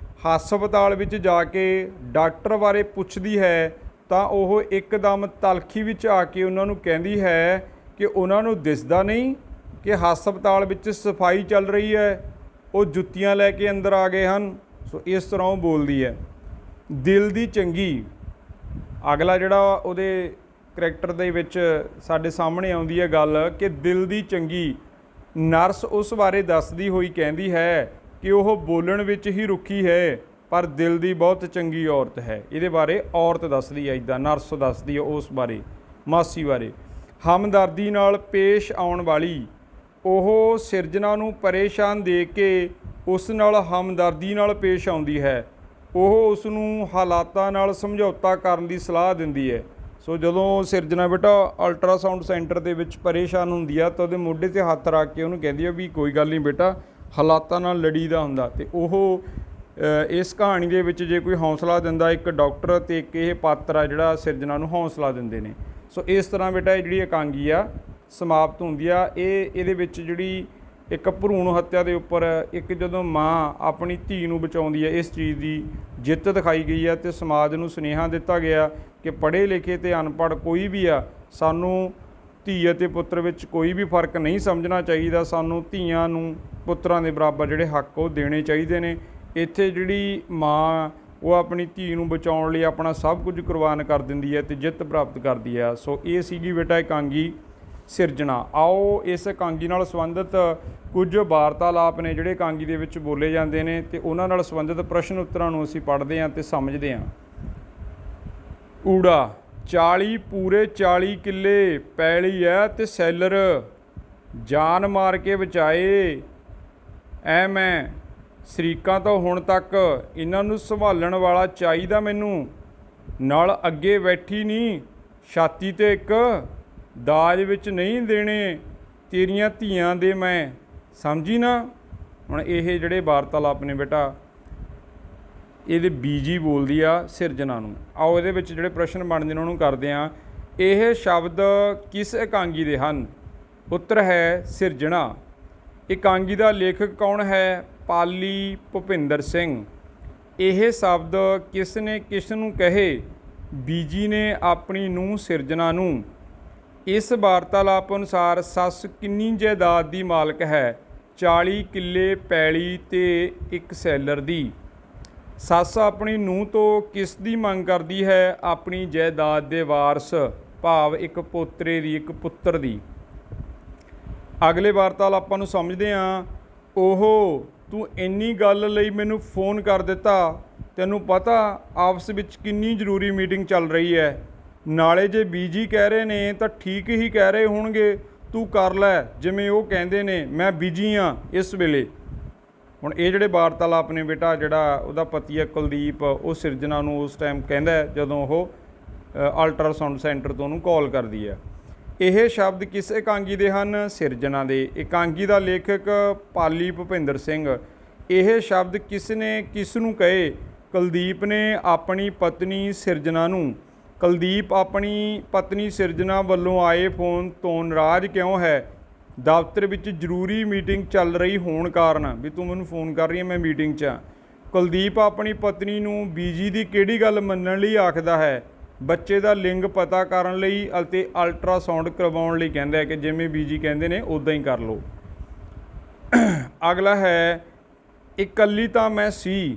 S1: ਹਸਪਤਾਲ ਵਿੱਚ ਜਾ ਕੇ ਡਾਕਟਰ ਬਾਰੇ ਪੁੱਛਦੀ ਹੈ ਤਾਂ ਉਹ ਇੱਕਦਮ ਤਲਖੀ ਵਿੱਚ ਆ ਕੇ ਉਹਨਾਂ ਨੂੰ ਕਹਿੰਦੀ ਹੈ ਕਿ ਉਹਨਾਂ ਨੂੰ ਦਿਸਦਾ ਨਹੀਂ ਕਿ ਹਸਪਤਾਲ ਵਿੱਚ ਸਫਾਈ ਚੱਲ ਰਹੀ ਹੈ, ਉਹ ਜੁੱਤੀਆਂ ਲੈ ਕੇ ਅੰਦਰ ਆ ਗਏ ਹਨ। ਸੋ ਇਸ ਤਰ੍ਹਾਂ ਉਹ ਬੋਲਦੀ ਹੈ। ਦਿਲ ਦੀ ਚੰਗੀ, ਅਗਲਾ ਜਿਹੜਾ ਉਹਦੇ ਕਰੈਕਟਰ ਦੇ ਵਿੱਚ ਸਾਡੇ ਸਾਹਮਣੇ ਆਉਂਦੀ ਹੈ ਗੱਲ ਕਿ ਦਿਲ ਦੀ ਚੰਗੀ ਨਰਸ ਉਸ ਬਾਰੇ ਦੱਸਦੀ ਹੋਈ ਕਹਿੰਦੀ ਹੈ ਕਿ ਉਹ ਬੋਲਣ ਵਿੱਚ ਹੀ ਰੁੱਖੀ ਹੈ ਪਰ ਦਿਲ ਦੀ ਬਹੁਤ ਚੰਗੀ ਔਰਤ ਹੈ। ਇਹਦੇ ਬਾਰੇ ਔਰਤ ਦੱਸਦੀ ਹੈ, ਇੱਦਾਂ ਨਰਸ ਦੱਸਦੀ ਹੈ ਉਸ ਬਾਰੇ, ਮਾਸੀ ਬਾਰੇ। ਹਮਦਰਦੀ ਨਾਲ ਪੇਸ਼ ਆਉਣ ਵਾਲੀ, ਉਹ ਸਿਰਜਣਾ ਨੂੰ ਪਰੇਸ਼ਾਨ ਦੇਖ ਕੇ ਉਸ ਨਾਲ ਹਮਦਰਦੀ ਨਾਲ ਪੇਸ਼ ਆਉਂਦੀ ਹੈ। ਉਹ ਉਸ ਨੂੰ ਹਾਲਾਤਾਂ ਨਾਲ ਸਮਝੌਤਾ ਕਰਨ ਦੀ ਸਲਾਹ ਦਿੰਦੀ ਹੈ। ਸੋ ਜਦੋਂ ਸਿਰਜਣਾ ਬੇਟਾ ਅਲਟਰਾਸਾਊਂਡ ਸੈਂਟਰ ਦੇ ਵਿੱਚ ਪਰੇਸ਼ਾਨ ਹੁੰਦੀ ਆ ਤਾਂ ਉਹਦੇ ਮੋਢੇ 'ਤੇ ਹੱਥ ਰੱਖ ਕੇ ਉਹਨੂੰ ਕਹਿੰਦੀ ਆ ਵੀ ਕੋਈ ਗੱਲ ਨਹੀਂ ਬੇਟਾ, ਹਾਲਾਤਾਂ ਨਾਲ ਲੜੀਦਾ ਹੁੰਦਾ। ਅਤੇ ਉਹ ਇਸ ਕਹਾਣੀ ਦੇ ਵਿੱਚ ਜੇ ਕੋਈ ਹੌਸਲਾ ਦਿੰਦਾ, ਇੱਕ ਡਾਕਟਰ ਅਤੇ ਇੱਕ ਇਹ ਪਾਤਰ ਆ ਜਿਹੜਾ ਸਿਰਜਣਾ ਨੂੰ ਹੌਸਲਾ ਦਿੰਦੇ ਨੇ। ਸੋ ਇਸ ਤਰ੍ਹਾਂ ਬੇਟਾ ਇਹ ਜਿਹੜੀ ਇਕਾਂਗੀ ਆ ਸਮਾਪਤ ਹੁੰਦੀ ਆ। ਇਹਦੇ ਵਿੱਚ ਜਿਹੜੀ ਇੱਕ ਭਰੂਣ ਹੱਤਿਆ ਦੇ ਉੱਪਰ ਇੱਕ ਜਦੋਂ ਮਾਂ ਆਪਣੀ ਧੀ ਨੂੰ ਬਚਾਉਂਦੀ ਹੈ, ਇਸ ਚੀਜ਼ ਦੀ ਜਿੱਤ ਦਿਖਾਈ ਗਈ ਹੈ ਅਤੇ ਸਮਾਜ ਨੂੰ ਸੁਨੇਹਾ ਦਿੱਤਾ ਗਿਆ ਕਿ ਪੜ੍ਹੇ ਲਿਖੇ ਅਤੇ ਅਨਪੜ੍ਹ ਕੋਈ ਵੀ ਆ, ਸਾਨੂੰ ਧੀ ਅਤੇ ਪੁੱਤਰ ਵਿੱਚ ਕੋਈ ਵੀ ਫਰਕ ਨਹੀਂ ਸਮਝਣਾ ਚਾਹੀਦਾ। ਸਾਨੂੰ ਧੀਆਂ ਨੂੰ ਪੁੱਤਰਾਂ ਦੇ ਬਰਾਬਰ ਜਿਹੜੇ ਹੱਕ ਉਹ ਦੇਣੇ ਚਾਹੀਦੇ ਨੇ। ਇੱਥੇ ਜਿਹੜੀ ਮਾਂ ਉਹ ਆਪਣੀ ਧੀ ਨੂੰ ਬਚਾਉਣ ਲਈ ਆਪਣਾ ਸਭ ਕੁਝ ਕੁਰਬਾਨ ਕਰ ਦਿੰਦੀ ਹੈ ਅਤੇ ਜਿੱਤ ਪ੍ਰਾਪਤ ਕਰਦੀ ਹੈ। ਸੋ ਇਹ ਸੀਗੀ ਬੇਟਾ ਇਕਾਂਗੀ ਸਿਰਜਣਾ। ਆਓ ਇਸ ਇਕਾਂਗੀ ਨਾਲ ਸੰਬੰਧਿਤ ਕੁਝ ਵਾਰਤਾਲਾਪ ਨੇ ਜਿਹੜੇ ਇਕਾਂਗੀ ਦੇ ਵਿੱਚ ਬੋਲੇ ਜਾਂਦੇ ਨੇ ਅਤੇ ਉਹਨਾਂ ਨਾਲ ਸੰਬੰਧਿਤ ਪ੍ਰਸ਼ਨ ਉੱਤਰਾਂ ਨੂੰ ਅਸੀਂ ਪੜ੍ਹਦੇ ਹਾਂ ਅਤੇ ਸਮਝਦੇ ਹਾਂ। ਊੜਾ, 40 ਪੂਰੇ 40 ਕਿੱਲੇ ਪੈਲੀ ਹੈ ਅਤੇ ਸੈਲਰ, ਜਾਨ ਮਾਰ ਕੇ ਬਚਾਏ ਐ ਮੈਂ ਸ਼ਰੀਕਾਂ ਤੋਂ ਹੁਣ ਤੱਕ, ਇਹਨਾਂ ਨੂੰ ਸੰਭਾਲਣ ਵਾਲਾ ਚਾਹੀਦਾ ਮੈਨੂੰ, ਨਾਲ ਅੱਗੇ ਬੈਠੀ ਨਹੀਂ ਛਾਤੀ 'ਤੇ ਇੱਕ, ਦਾਜ ਵਿੱਚ ਨਹੀਂ ਦੇਣੇ ਤੇਰੀਆਂ ਧੀਆਂ ਦੇ ਮੈਂ, ਸਮਝੀ ਨਾ। ਹੁਣ ਇਹ ਜਿਹੜੇ ਵਾਰਤਾਲਾਪ ਨੇ ਬੇਟਾ ਇਹਦੇ ਬੀਜੀ ਬੋਲਦੀ ਆ ਸਿਰਜਣਾ ਨੂੰ। ਆਓ ਇਹਦੇ ਵਿੱਚ ਜਿਹੜੇ ਪ੍ਰਸ਼ਨ ਬਣਦੇ ਨੇ ਉਹਨੂੰ ਕਰਦੇ ਹਾਂ। ਇਹ ਸ਼ਬਦ ਕਿਸ ਇਕਾਂਗੀ ਦੇ ਹਨ? ਉੱਤਰ ਹੈ ਸਿਰਜਣਾ। ਇਕਾਂਗੀ ਦਾ ਲੇਖਕ ਕੌਣ ਹੈ? ਪਾਲੀ ਭੁਪਿੰਦਰ ਸਿੰਘ। ਇਹ ਸ਼ਬਦ ਕਿਸ ਨੇ ਕਿਸ ਨੂੰ ਕਹੇ? ਬੀਜੀ ਨੇ ਆਪਣੀ ਨੂੰਹ ਸਿਰਜਣਾ ਨੂੰ। ਇਸ ਵਾਰਤਾਲਾਪ ਅਨੁਸਾਰ ਸੱਸ ਕਿੰਨੀ ਜਾਇਦਾਦ ਦੀ ਮਾਲਕ ਹੈ? 40 ਕਿੱਲੇ ਪੈਲੀ ਤੇ ਇੱਕ ਸੈਲਰ ਦੀ। ਸੱਸ ਆਪਣੀ ਨੂੰਹ ਤੋਂ ਕਿਸ ਦੀ ਮੰਗ ਕਰਦੀ ਹੈ? ਆਪਣੀ ਜਾਇਦਾਦ ਦੇ ਵਾਰਸ, ਭਾਵ ਇੱਕ ਪੋਤਰੇ ਦੀ, ਇੱਕ ਪੁੱਤਰ ਦੀ। ਅਗਲੇ ਵਾਰਤਾਲਾਪਾਂ ਨੂੰ ਸਮਝਦੇ ਹਾਂ। ਉਹ, ਤੂੰ ਇੰਨੀ ਗੱਲ ਲਈ ਮੈਨੂੰ ਫੋਨ ਕਰ ਦਿੱਤਾ, ਤੈਨੂੰ ਪਤਾ ਆਪਸ ਵਿੱਚ ਕਿੰਨੀ ਜ਼ਰੂਰੀ ਮੀਟਿੰਗ ਚੱਲ ਰਹੀ ਹੈ। ਨਾਲੇ ਜੇ ਬੀਜੀ ਕਹਿ ਰਹੇ ਨੇ ਤਾਂ ਠੀਕ ਹੀ ਕਹਿ ਰਹੇ ਹੋਣਗੇ, ਤੂੰ ਕਰ ਲੈ ਜਿਵੇਂ ਉਹ ਕਹਿੰਦੇ ਨੇ, ਮੈਂ ਬਿਜੀ ਹਾਂ ਇਸ ਵੇਲੇ। ਹੁਣ ਇਹ ਜਿਹੜੇ ਵਾਰਤਾਲਾਪ ਨੇ ਬੇਟਾ, ਜਿਹੜਾ ਉਹਦਾ ਪਤੀ ਹੈ ਕੁਲਦੀਪ, ਉਹ ਸਿਰਜਣਾ ਨੂੰ ਉਸ ਟਾਈਮ ਕਹਿੰਦਾ ਜਦੋਂ ਉਹ ਅਲਟਰਾਸਾਊਂਡ ਸੈਂਟਰ ਤੋਂ ਉਹਨੂੰ ਕਾਲ ਕਰਦੀ ਹੈ। ਇਹ ਸ਼ਬਦ ਕਿਸ ਇਕਾਂਗੀ ਦੇ ਹਨ? ਸਿਰਜਣਾ ਦੇ। ਇਕਾਂਗੀ ਦਾ ਲੇਖਕ ਪਾਲੀ ਭੁਪਿੰਦਰ ਸਿੰਘ। ਇਹ ਸ਼ਬਦ ਕਿਸ ਨੇ ਕਿਸ ਨੂੰ ਕਹੇ? ਕੁਲਦੀਪ ਨੇ ਆਪਣੀ ਪਤਨੀ ਸਿਰਜਣਾ ਨੂੰ। ਕੁਲਦੀਪ ਆਪਣੀ ਪਤਨੀ ਸਿਰਜਣਾ ਵੱਲੋਂ ਆਏ ਫੋਨ ਤੋਂ ਨਾਰਾਜ਼ ਕਿਉਂ ਹੈ? ਦਫ਼ਤਰ ਵਿੱਚ ਜ਼ਰੂਰੀ ਮੀਟਿੰਗ ਚੱਲ ਰਹੀ ਹੋਣ ਕਾਰਨ, ਵੀ ਤੂੰ ਮੈਨੂੰ ਫੋਨ ਕਰ ਰਹੀ ਹੈ, ਮੈਂ ਮੀਟਿੰਗ 'ਚ ਹਾਂ। ਕੁਲਦੀਪ ਆਪਣੀ ਪਤਨੀ ਨੂੰ ਬੀਜੀ ਦੀ ਕਿਹੜੀ ਗੱਲ ਮੰਨਣ ਲਈ ਆਖਦਾ ਹੈ? ਬੱਚੇ ਦਾ ਲਿੰਗ ਪਤਾ ਕਰਨ ਲਈ ਅਤੇ ਅਲਟਰਾਸਾਊਂਡ ਕਰਵਾਉਣ ਲਈ ਕਹਿੰਦਾ ਹੈ ਕਿ ਜਿਵੇਂ ਬੀਜੀ ਕਹਿੰਦੇ ਨੇ ਉੱਦਾਂ ਹੀ ਕਰ ਲਓ। ਅਗਲਾ ਹੈ ਇਕੱਲੀ ਤਾਂ ਮੈਂ ਸੀ,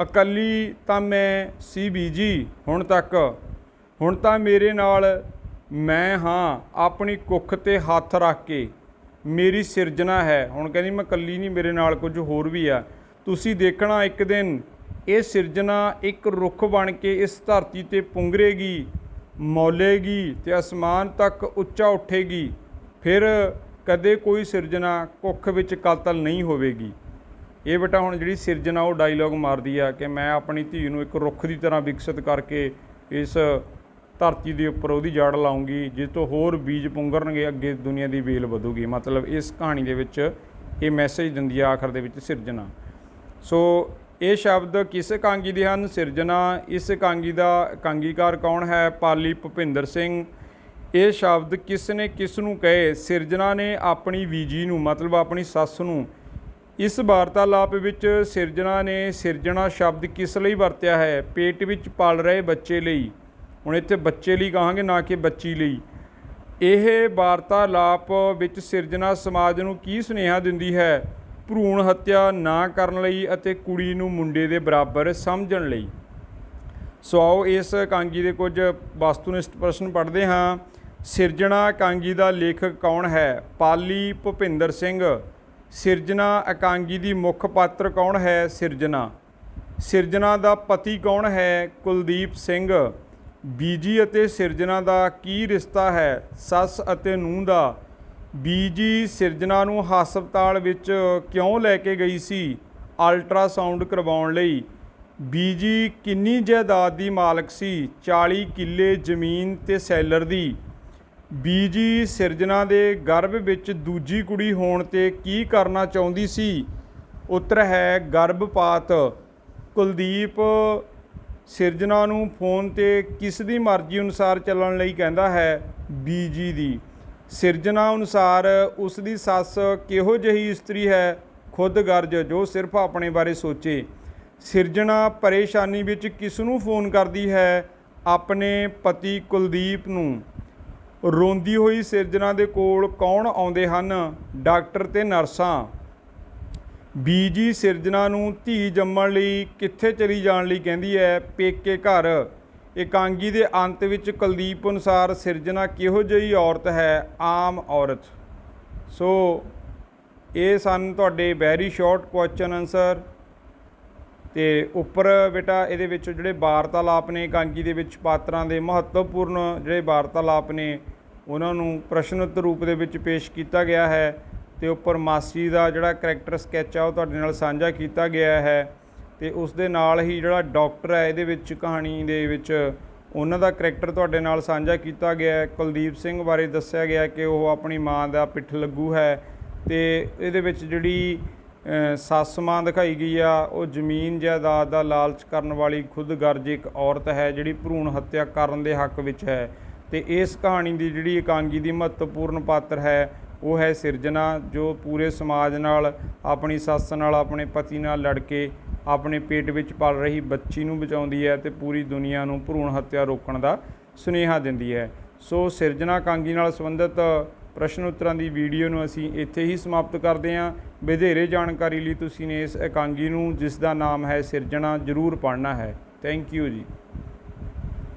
S1: ਇਕੱਲੀ ਤਾਂ ਮੈਂ ਸੀ ਬੀਜੀ ਹੁਣ ਤੱਕ, ਹੁਣ ਤਾਂ ਮੇਰੇ ਨਾਲ ਮੈਂ ਹਾਂ ਆਪਣੀ ਕੁੱਖ 'ਤੇ ਹੱਥ ਰੱਖ ਕੇ, ਮੇਰੀ ਸਿਰਜਣਾ ਹੈ। ਹੁਣ ਕਹਿੰਦੀ ਮੈਂ ਇਕੱਲੀ ਨਹੀਂ, ਮੇਰੇ ਨਾਲ ਕੁਝ ਹੋਰ ਵੀ ਆ। ਤੁਸੀਂ ਦੇਖਣਾ ਇੱਕ ਦਿਨ ਇਹ ਸਿਰਜਣਾ ਇੱਕ ਰੁੱਖ ਬਣ ਕੇ ਇਸ ਧਰਤੀ 'ਤੇ ਪੁੰਗਰੇਗੀ, ਮੌਲੇਗੀ ਅਤੇ ਅਸਮਾਨ ਤੱਕ ਉੱਚਾ ਉੱਠੇਗੀ। ਫਿਰ ਕਦੇ ਕੋਈ ਸਿਰਜਣਾ ਕੁੱਖ ਵਿੱਚ ਕਾਤਲ ਨਹੀਂ ਹੋਵੇਗੀ। ਇਹ ਬੇਟਾ ਹੁਣ ਜਿਹੜੀ ਸਿਰਜਣਾ ਉਹ ਡਾਇਲੋਗ ਮਾਰਦੀ ਆ ਕਿ ਮੈਂ ਆਪਣੀ ਧੀ ਨੂੰ ਇੱਕ ਰੁੱਖ ਦੀ ਤਰ੍ਹਾਂ ਵਿਕਸਿਤ ਕਰਕੇ ਇਸ ਧਰਤੀ ਦੇ ਉੱਪਰ ਉਹਦੀ ਜੜ ਲਾਉਂਗੀ, ਜਿਸ ਤੋਂ ਹੋਰ ਬੀਜ ਪੁੰਗਰਨਗੇ, ਅੱਗੇ ਦੁਨੀਆ ਦੀ ਵੇਲ ਵਧੂਗੀ। ਮਤਲਬ ਇਸ ਕਹਾਣੀ ਦੇ ਵਿੱਚ ਇਹ ਮੈਸੇਜ ਦਿੰਦੀ ਆ ਆਖਰ ਦੇ ਵਿੱਚ ਸਿਰਜਣਾ। ਸੋ ਇਹ ਸ਼ਬਦ ਕਿਸ ਇਕਾਂਗੀ ਦੇ ਹਨ? ਸਿਰਜਣਾ। ਇਸ ਇਕਾਂਗੀ ਦਾ ਇਕਾਂਗੀਕਾਰ ਕੌਣ ਹੈ? ਪਾਲੀ ਭੁਪਿੰਦਰ ਸਿੰਘ। ਇਹ ਸ਼ਬਦ ਕਿਸ ਨੇ ਕਿਸ ਨੂੰ ਕਹੇ? ਸਿਰਜਣਾ ਨੇ ਆਪਣੀ ਬੀਜੀ ਨੂੰ, ਮਤਲਬ ਆਪਣੀ ਸੱਸ ਨੂੰ। ਇਸ ਵਾਰਤਾਲਾਪ ਵਿੱਚ ਸਿਰਜਣਾ ਨੇ ਸਿਰਜਣਾ ਸ਼ਬਦ ਕਿਸ ਲਈ ਵਰਤਿਆ ਹੈ? ਪੇਟ ਵਿੱਚ ਪਲ ਰਹੇ ਬੱਚੇ ਲਈ। ਹੁਣ ਇੱਥੇ ਬੱਚੇ ਲਈ ਕਹਾਂਗੇ, ਨਾ ਕਿ ਬੱਚੀ ਲਈ। ਇਹ ਵਾਰਤਾਲਾਪ ਵਿੱਚ ਸਿਰਜਣਾ ਸਮਾਜ ਨੂੰ ਕੀ ਸੁਨੇਹਾ ਦਿੰਦੀ ਹੈ? ਭਰੂਣ ਹੱਤਿਆ ਨਾ ਕਰਨ ਲਈ ਅਤੇ ਕੁੜੀ ਨੂੰ ਮੁੰਡੇ ਦੇ ਬਰਾਬਰ ਸਮਝਣ ਲਈ। ਸੋ ਆਓ ਇਸ ਇਕਾਂਗੀ ਦੇ ਕੁਝ ਵਸਤੂਨਿਸ਼ਟ ਪ੍ਰਸ਼ਨ ਪੜ੍ਹਦੇ ਹਾਂ। ਸਿਰਜਣਾ ਇਕਾਂਗੀ ਦਾ ਲੇਖਕ ਕੌਣ ਹੈ? ਪਾਲੀ ਭੁਪਿੰਦਰ ਸਿੰਘ। ਸਿਰਜਣਾ ਇਕਾਂਗੀ ਦੀ ਮੁੱਖ ਪਾਤਰ ਕੌਣ ਹੈ? ਸਿਰਜਣਾ। ਸਿਰਜਣਾ ਦਾ ਪਤੀ ਕੌਣ ਹੈ? ਕੁਲਦੀਪ ਸਿੰਘ। ਬੀਜੀ ਅਤੇ ਸਿਰਜਣਾ ਦਾ ਕੀ ਰਿਸ਼ਤਾ ਹੈ? ਸੱਸ ਅਤੇ ਨੂੰਹ ਦਾ। ਬੀਜੀ ਸਿਰਜਣਾ ਨੂੰ ਹਸਪਤਾਲ ਵਿੱਚ ਕਿਉਂ ਲੈ ਕੇ ਗਈ ਸੀ? ਅਲਟਰਾਸਾਊਂਡ ਕਰਵਾਉਣ ਲਈ। ਬੀਜੀ ਕਿੰਨੀ ਜਾਇਦਾਦ ਦੀ ਮਾਲਕ ਸੀ? 40 ਕਿੱਲੇ ਜ਼ਮੀਨ ਤੇ ਸੈਲਰ ਦੀ। ਬੀਜੀ ਸਿਰਜਣਾ ਦੇ ਗਰਭ ਵਿੱਚ ਦੂਜੀ ਕੁੜੀ ਹੋਣ 'ਤੇ ਕੀ ਕਰਨਾ ਚਾਹੁੰਦੀ ਸੀ? ਉੱਤਰ ਹੈ ਗਰਭਪਾਤ। ਕੁਲਦੀਪ ਸਿਰਜਣਾ ਨੂੰ ਫੋਨ 'ਤੇ ਕਿਸ ਦੀ ਮਰਜ਼ੀ ਅਨੁਸਾਰ ਚੱਲਣ ਲਈ ਕਹਿੰਦਾ ਹੈ? ਬੀਜੀ ਦੀ। ਸਿਰਜਣਾ ਅਨੁਸਾਰ ਉਸ ਦੀ ਸੱਸ ਕਿਹੋ ਜਿਹੀ ਇਸਤਰੀ ਹੈ? ਖੁਦਗਰਜ਼, ਜੋ ਸਿਰਫ ਆਪਣੇ ਬਾਰੇ ਸੋਚੇ। ਸਿਰਜਣਾ ਪਰੇਸ਼ਾਨੀ ਵਿੱਚ ਕਿਸ ਨੂੰ ਫੋਨ ਕਰਦੀ ਹੈ? ਆਪਣੇ ਪਤੀ ਕੁਲਦੀਪ ਨੂੰ। ਰੋਂਦੀ ਹੋਈ ਸਿਰਜਣਾ ਦੇ ਕੋਲ ਕੌਣ ਆਉਂਦੇ ਹਨ? ਡਾਕਟਰ ਤੇ ਨਰਸਾਂ। ਬੀਜੀ ਸਿਰਜਣਾ ਨੂੰ ਧੀ ਜੰਮਣ ਲਈ ਕਿੱਥੇ ਚਲੀ ਜਾਣ ਲਈ ਕਹਿੰਦੀ ਹੈ? ਪੇਕੇ ਘਰ। ਇਕਾਂਗੀ ਦੇ ਅੰਤ ਵਿੱਚ ਕੁਲਦੀਪ ਅਨੁਸਾਰ ਸਿਰਜਣਾ ਕਿਹੋ ਜਿਹੀ ਔਰਤ ਹੈ? ਆਮ ਔਰਤ। ਸੋ ਇਹ ਸਨ ਤੁਹਾਡੇ ਵੈਰੀ ਸ਼ਾਰਟ ਕੁਐਸਚਨ ਆਨਸਰ। ਅਤੇ ਉੱਪਰ ਬੇਟਾ ਇਹਦੇ ਵਿੱਚ ਜਿਹੜੇ ਵਾਰਤਾਲਾਪ ਨੇ ਇਕਾਂਗੀ ਦੇ ਵਿੱਚ ਪਾਤਰਾਂ ਦੇ ਮਹੱਤਵਪੂਰਨ ਜਿਹੜੇ ਵਾਰਤਾਲਾਪ ਨੇ ਉਹਨਾਂ ਨੂੰ ਪ੍ਰਸ਼ਨੋਤਰ ਰੂਪ ਦੇ ਵਿੱਚ ਪੇਸ਼ ਕੀਤਾ ਗਿਆ ਹੈ। ਅਤੇ ਉੱਪਰ ਮਾਸੀ ਦਾ ਜਿਹੜਾ ਕਰੈਕਟਰ ਸਕੈਚ ਆ ਉਹ ਤੁਹਾਡੇ ਨਾਲ ਸਾਂਝਾ ਕੀਤਾ ਗਿਆ ਹੈ। ਅਤੇ ਉਸ ਦੇ ਨਾਲ ਹੀ ਜਿਹੜਾ ਡਾਕਟਰ ਹੈ ਇਹਦੇ ਵਿੱਚ ਕਹਾਣੀ ਦੇ ਵਿੱਚ ਉਹਨਾਂ ਦਾ ਕਰੈਕਟਰ ਤੁਹਾਡੇ ਨਾਲ ਸਾਂਝਾ ਕੀਤਾ ਗਿਆ ਹੈ। ਕੁਲਦੀਪ ਸਿੰਘ ਬਾਰੇ ਦੱਸਿਆ ਗਿਆ ਕਿ ਉਹ ਆਪਣੀ ਮਾਂ ਦਾ ਪਿੱਠ ਲੱਗੂ ਹੈ। ਅਤੇ ਇਹਦੇ ਵਿੱਚ ਜਿਹੜੀ ਸੱਸ ਮਾਂ ਦਿਖਾਈ ਗਈ ਆ ਉਹ ਜ਼ਮੀਨ ਜਾਇਦਾਦ ਦਾ ਲਾਲਚ ਕਰਨ ਵਾਲੀ ਖੁਦਗਰਜ਼ ਇੱਕ ਔਰਤ ਹੈ ਜਿਹੜੀ ਭਰੂਣ ਹੱਤਿਆ ਕਰਨ ਦੇ ਹੱਕ ਵਿੱਚ ਹੈ। ਅਤੇ ਇਸ ਕਹਾਣੀ ਦੀ ਜਿਹੜੀ ਇਕਾਂਗੀ ਦੀ ਮਹੱਤਵਪੂਰਨ ਪਾਤਰ ਹੈ ਉਹ ਹੈ ਸਿਰਜਣਾ, ਜੋ ਪੂਰੇ ਸਮਾਜ ਨਾਲ, ਆਪਣੀ ਸੱਸ ਨਾਲ, ਆਪਣੇ ਪਤੀ ਨਾਲ ਲੜ ਕੇ ਆਪਣੇ ਪੇਟ ਵਿੱਚ ਪਲ ਰਹੀ ਬੱਚੀ ਨੂੰ ਬਚਾਉਂਦੀ ਹੈ ਅਤੇ ਪੂਰੀ ਦੁਨੀਆ ਨੂੰ ਭਰੂਣ ਹੱਤਿਆ ਰੋਕਣ ਦਾ ਸੁਨੇਹਾ ਦਿੰਦੀ ਹੈ। ਸੋ ਸਿਰਜਣਾ ਇਕਾਂਗੀ ਨਾਲ ਸੰਬੰਧਿਤ ਪ੍ਰਸ਼ਨ ਉੱਤਰਾਂ ਦੀ ਵੀਡੀਓ ਨੂੰ ਅਸੀਂ ਇੱਥੇ ਹੀ ਸਮਾਪਤ ਕਰਦੇ ਹਾਂ। ਵਧੇਰੇ ਜਾਣਕਾਰੀ ਲਈ ਤੁਸੀਂ ਨੇ ਇਸ ਇਕਾਂਗੀ ਨੂੰ, ਜਿਸ ਦਾ ਨਾਮ ਹੈ ਸਿਰਜਣਾ, ਜ਼ਰੂਰ ਪੜ੍ਹਨਾ ਹੈ। ਥੈਂਕ ਯੂ ਜੀ।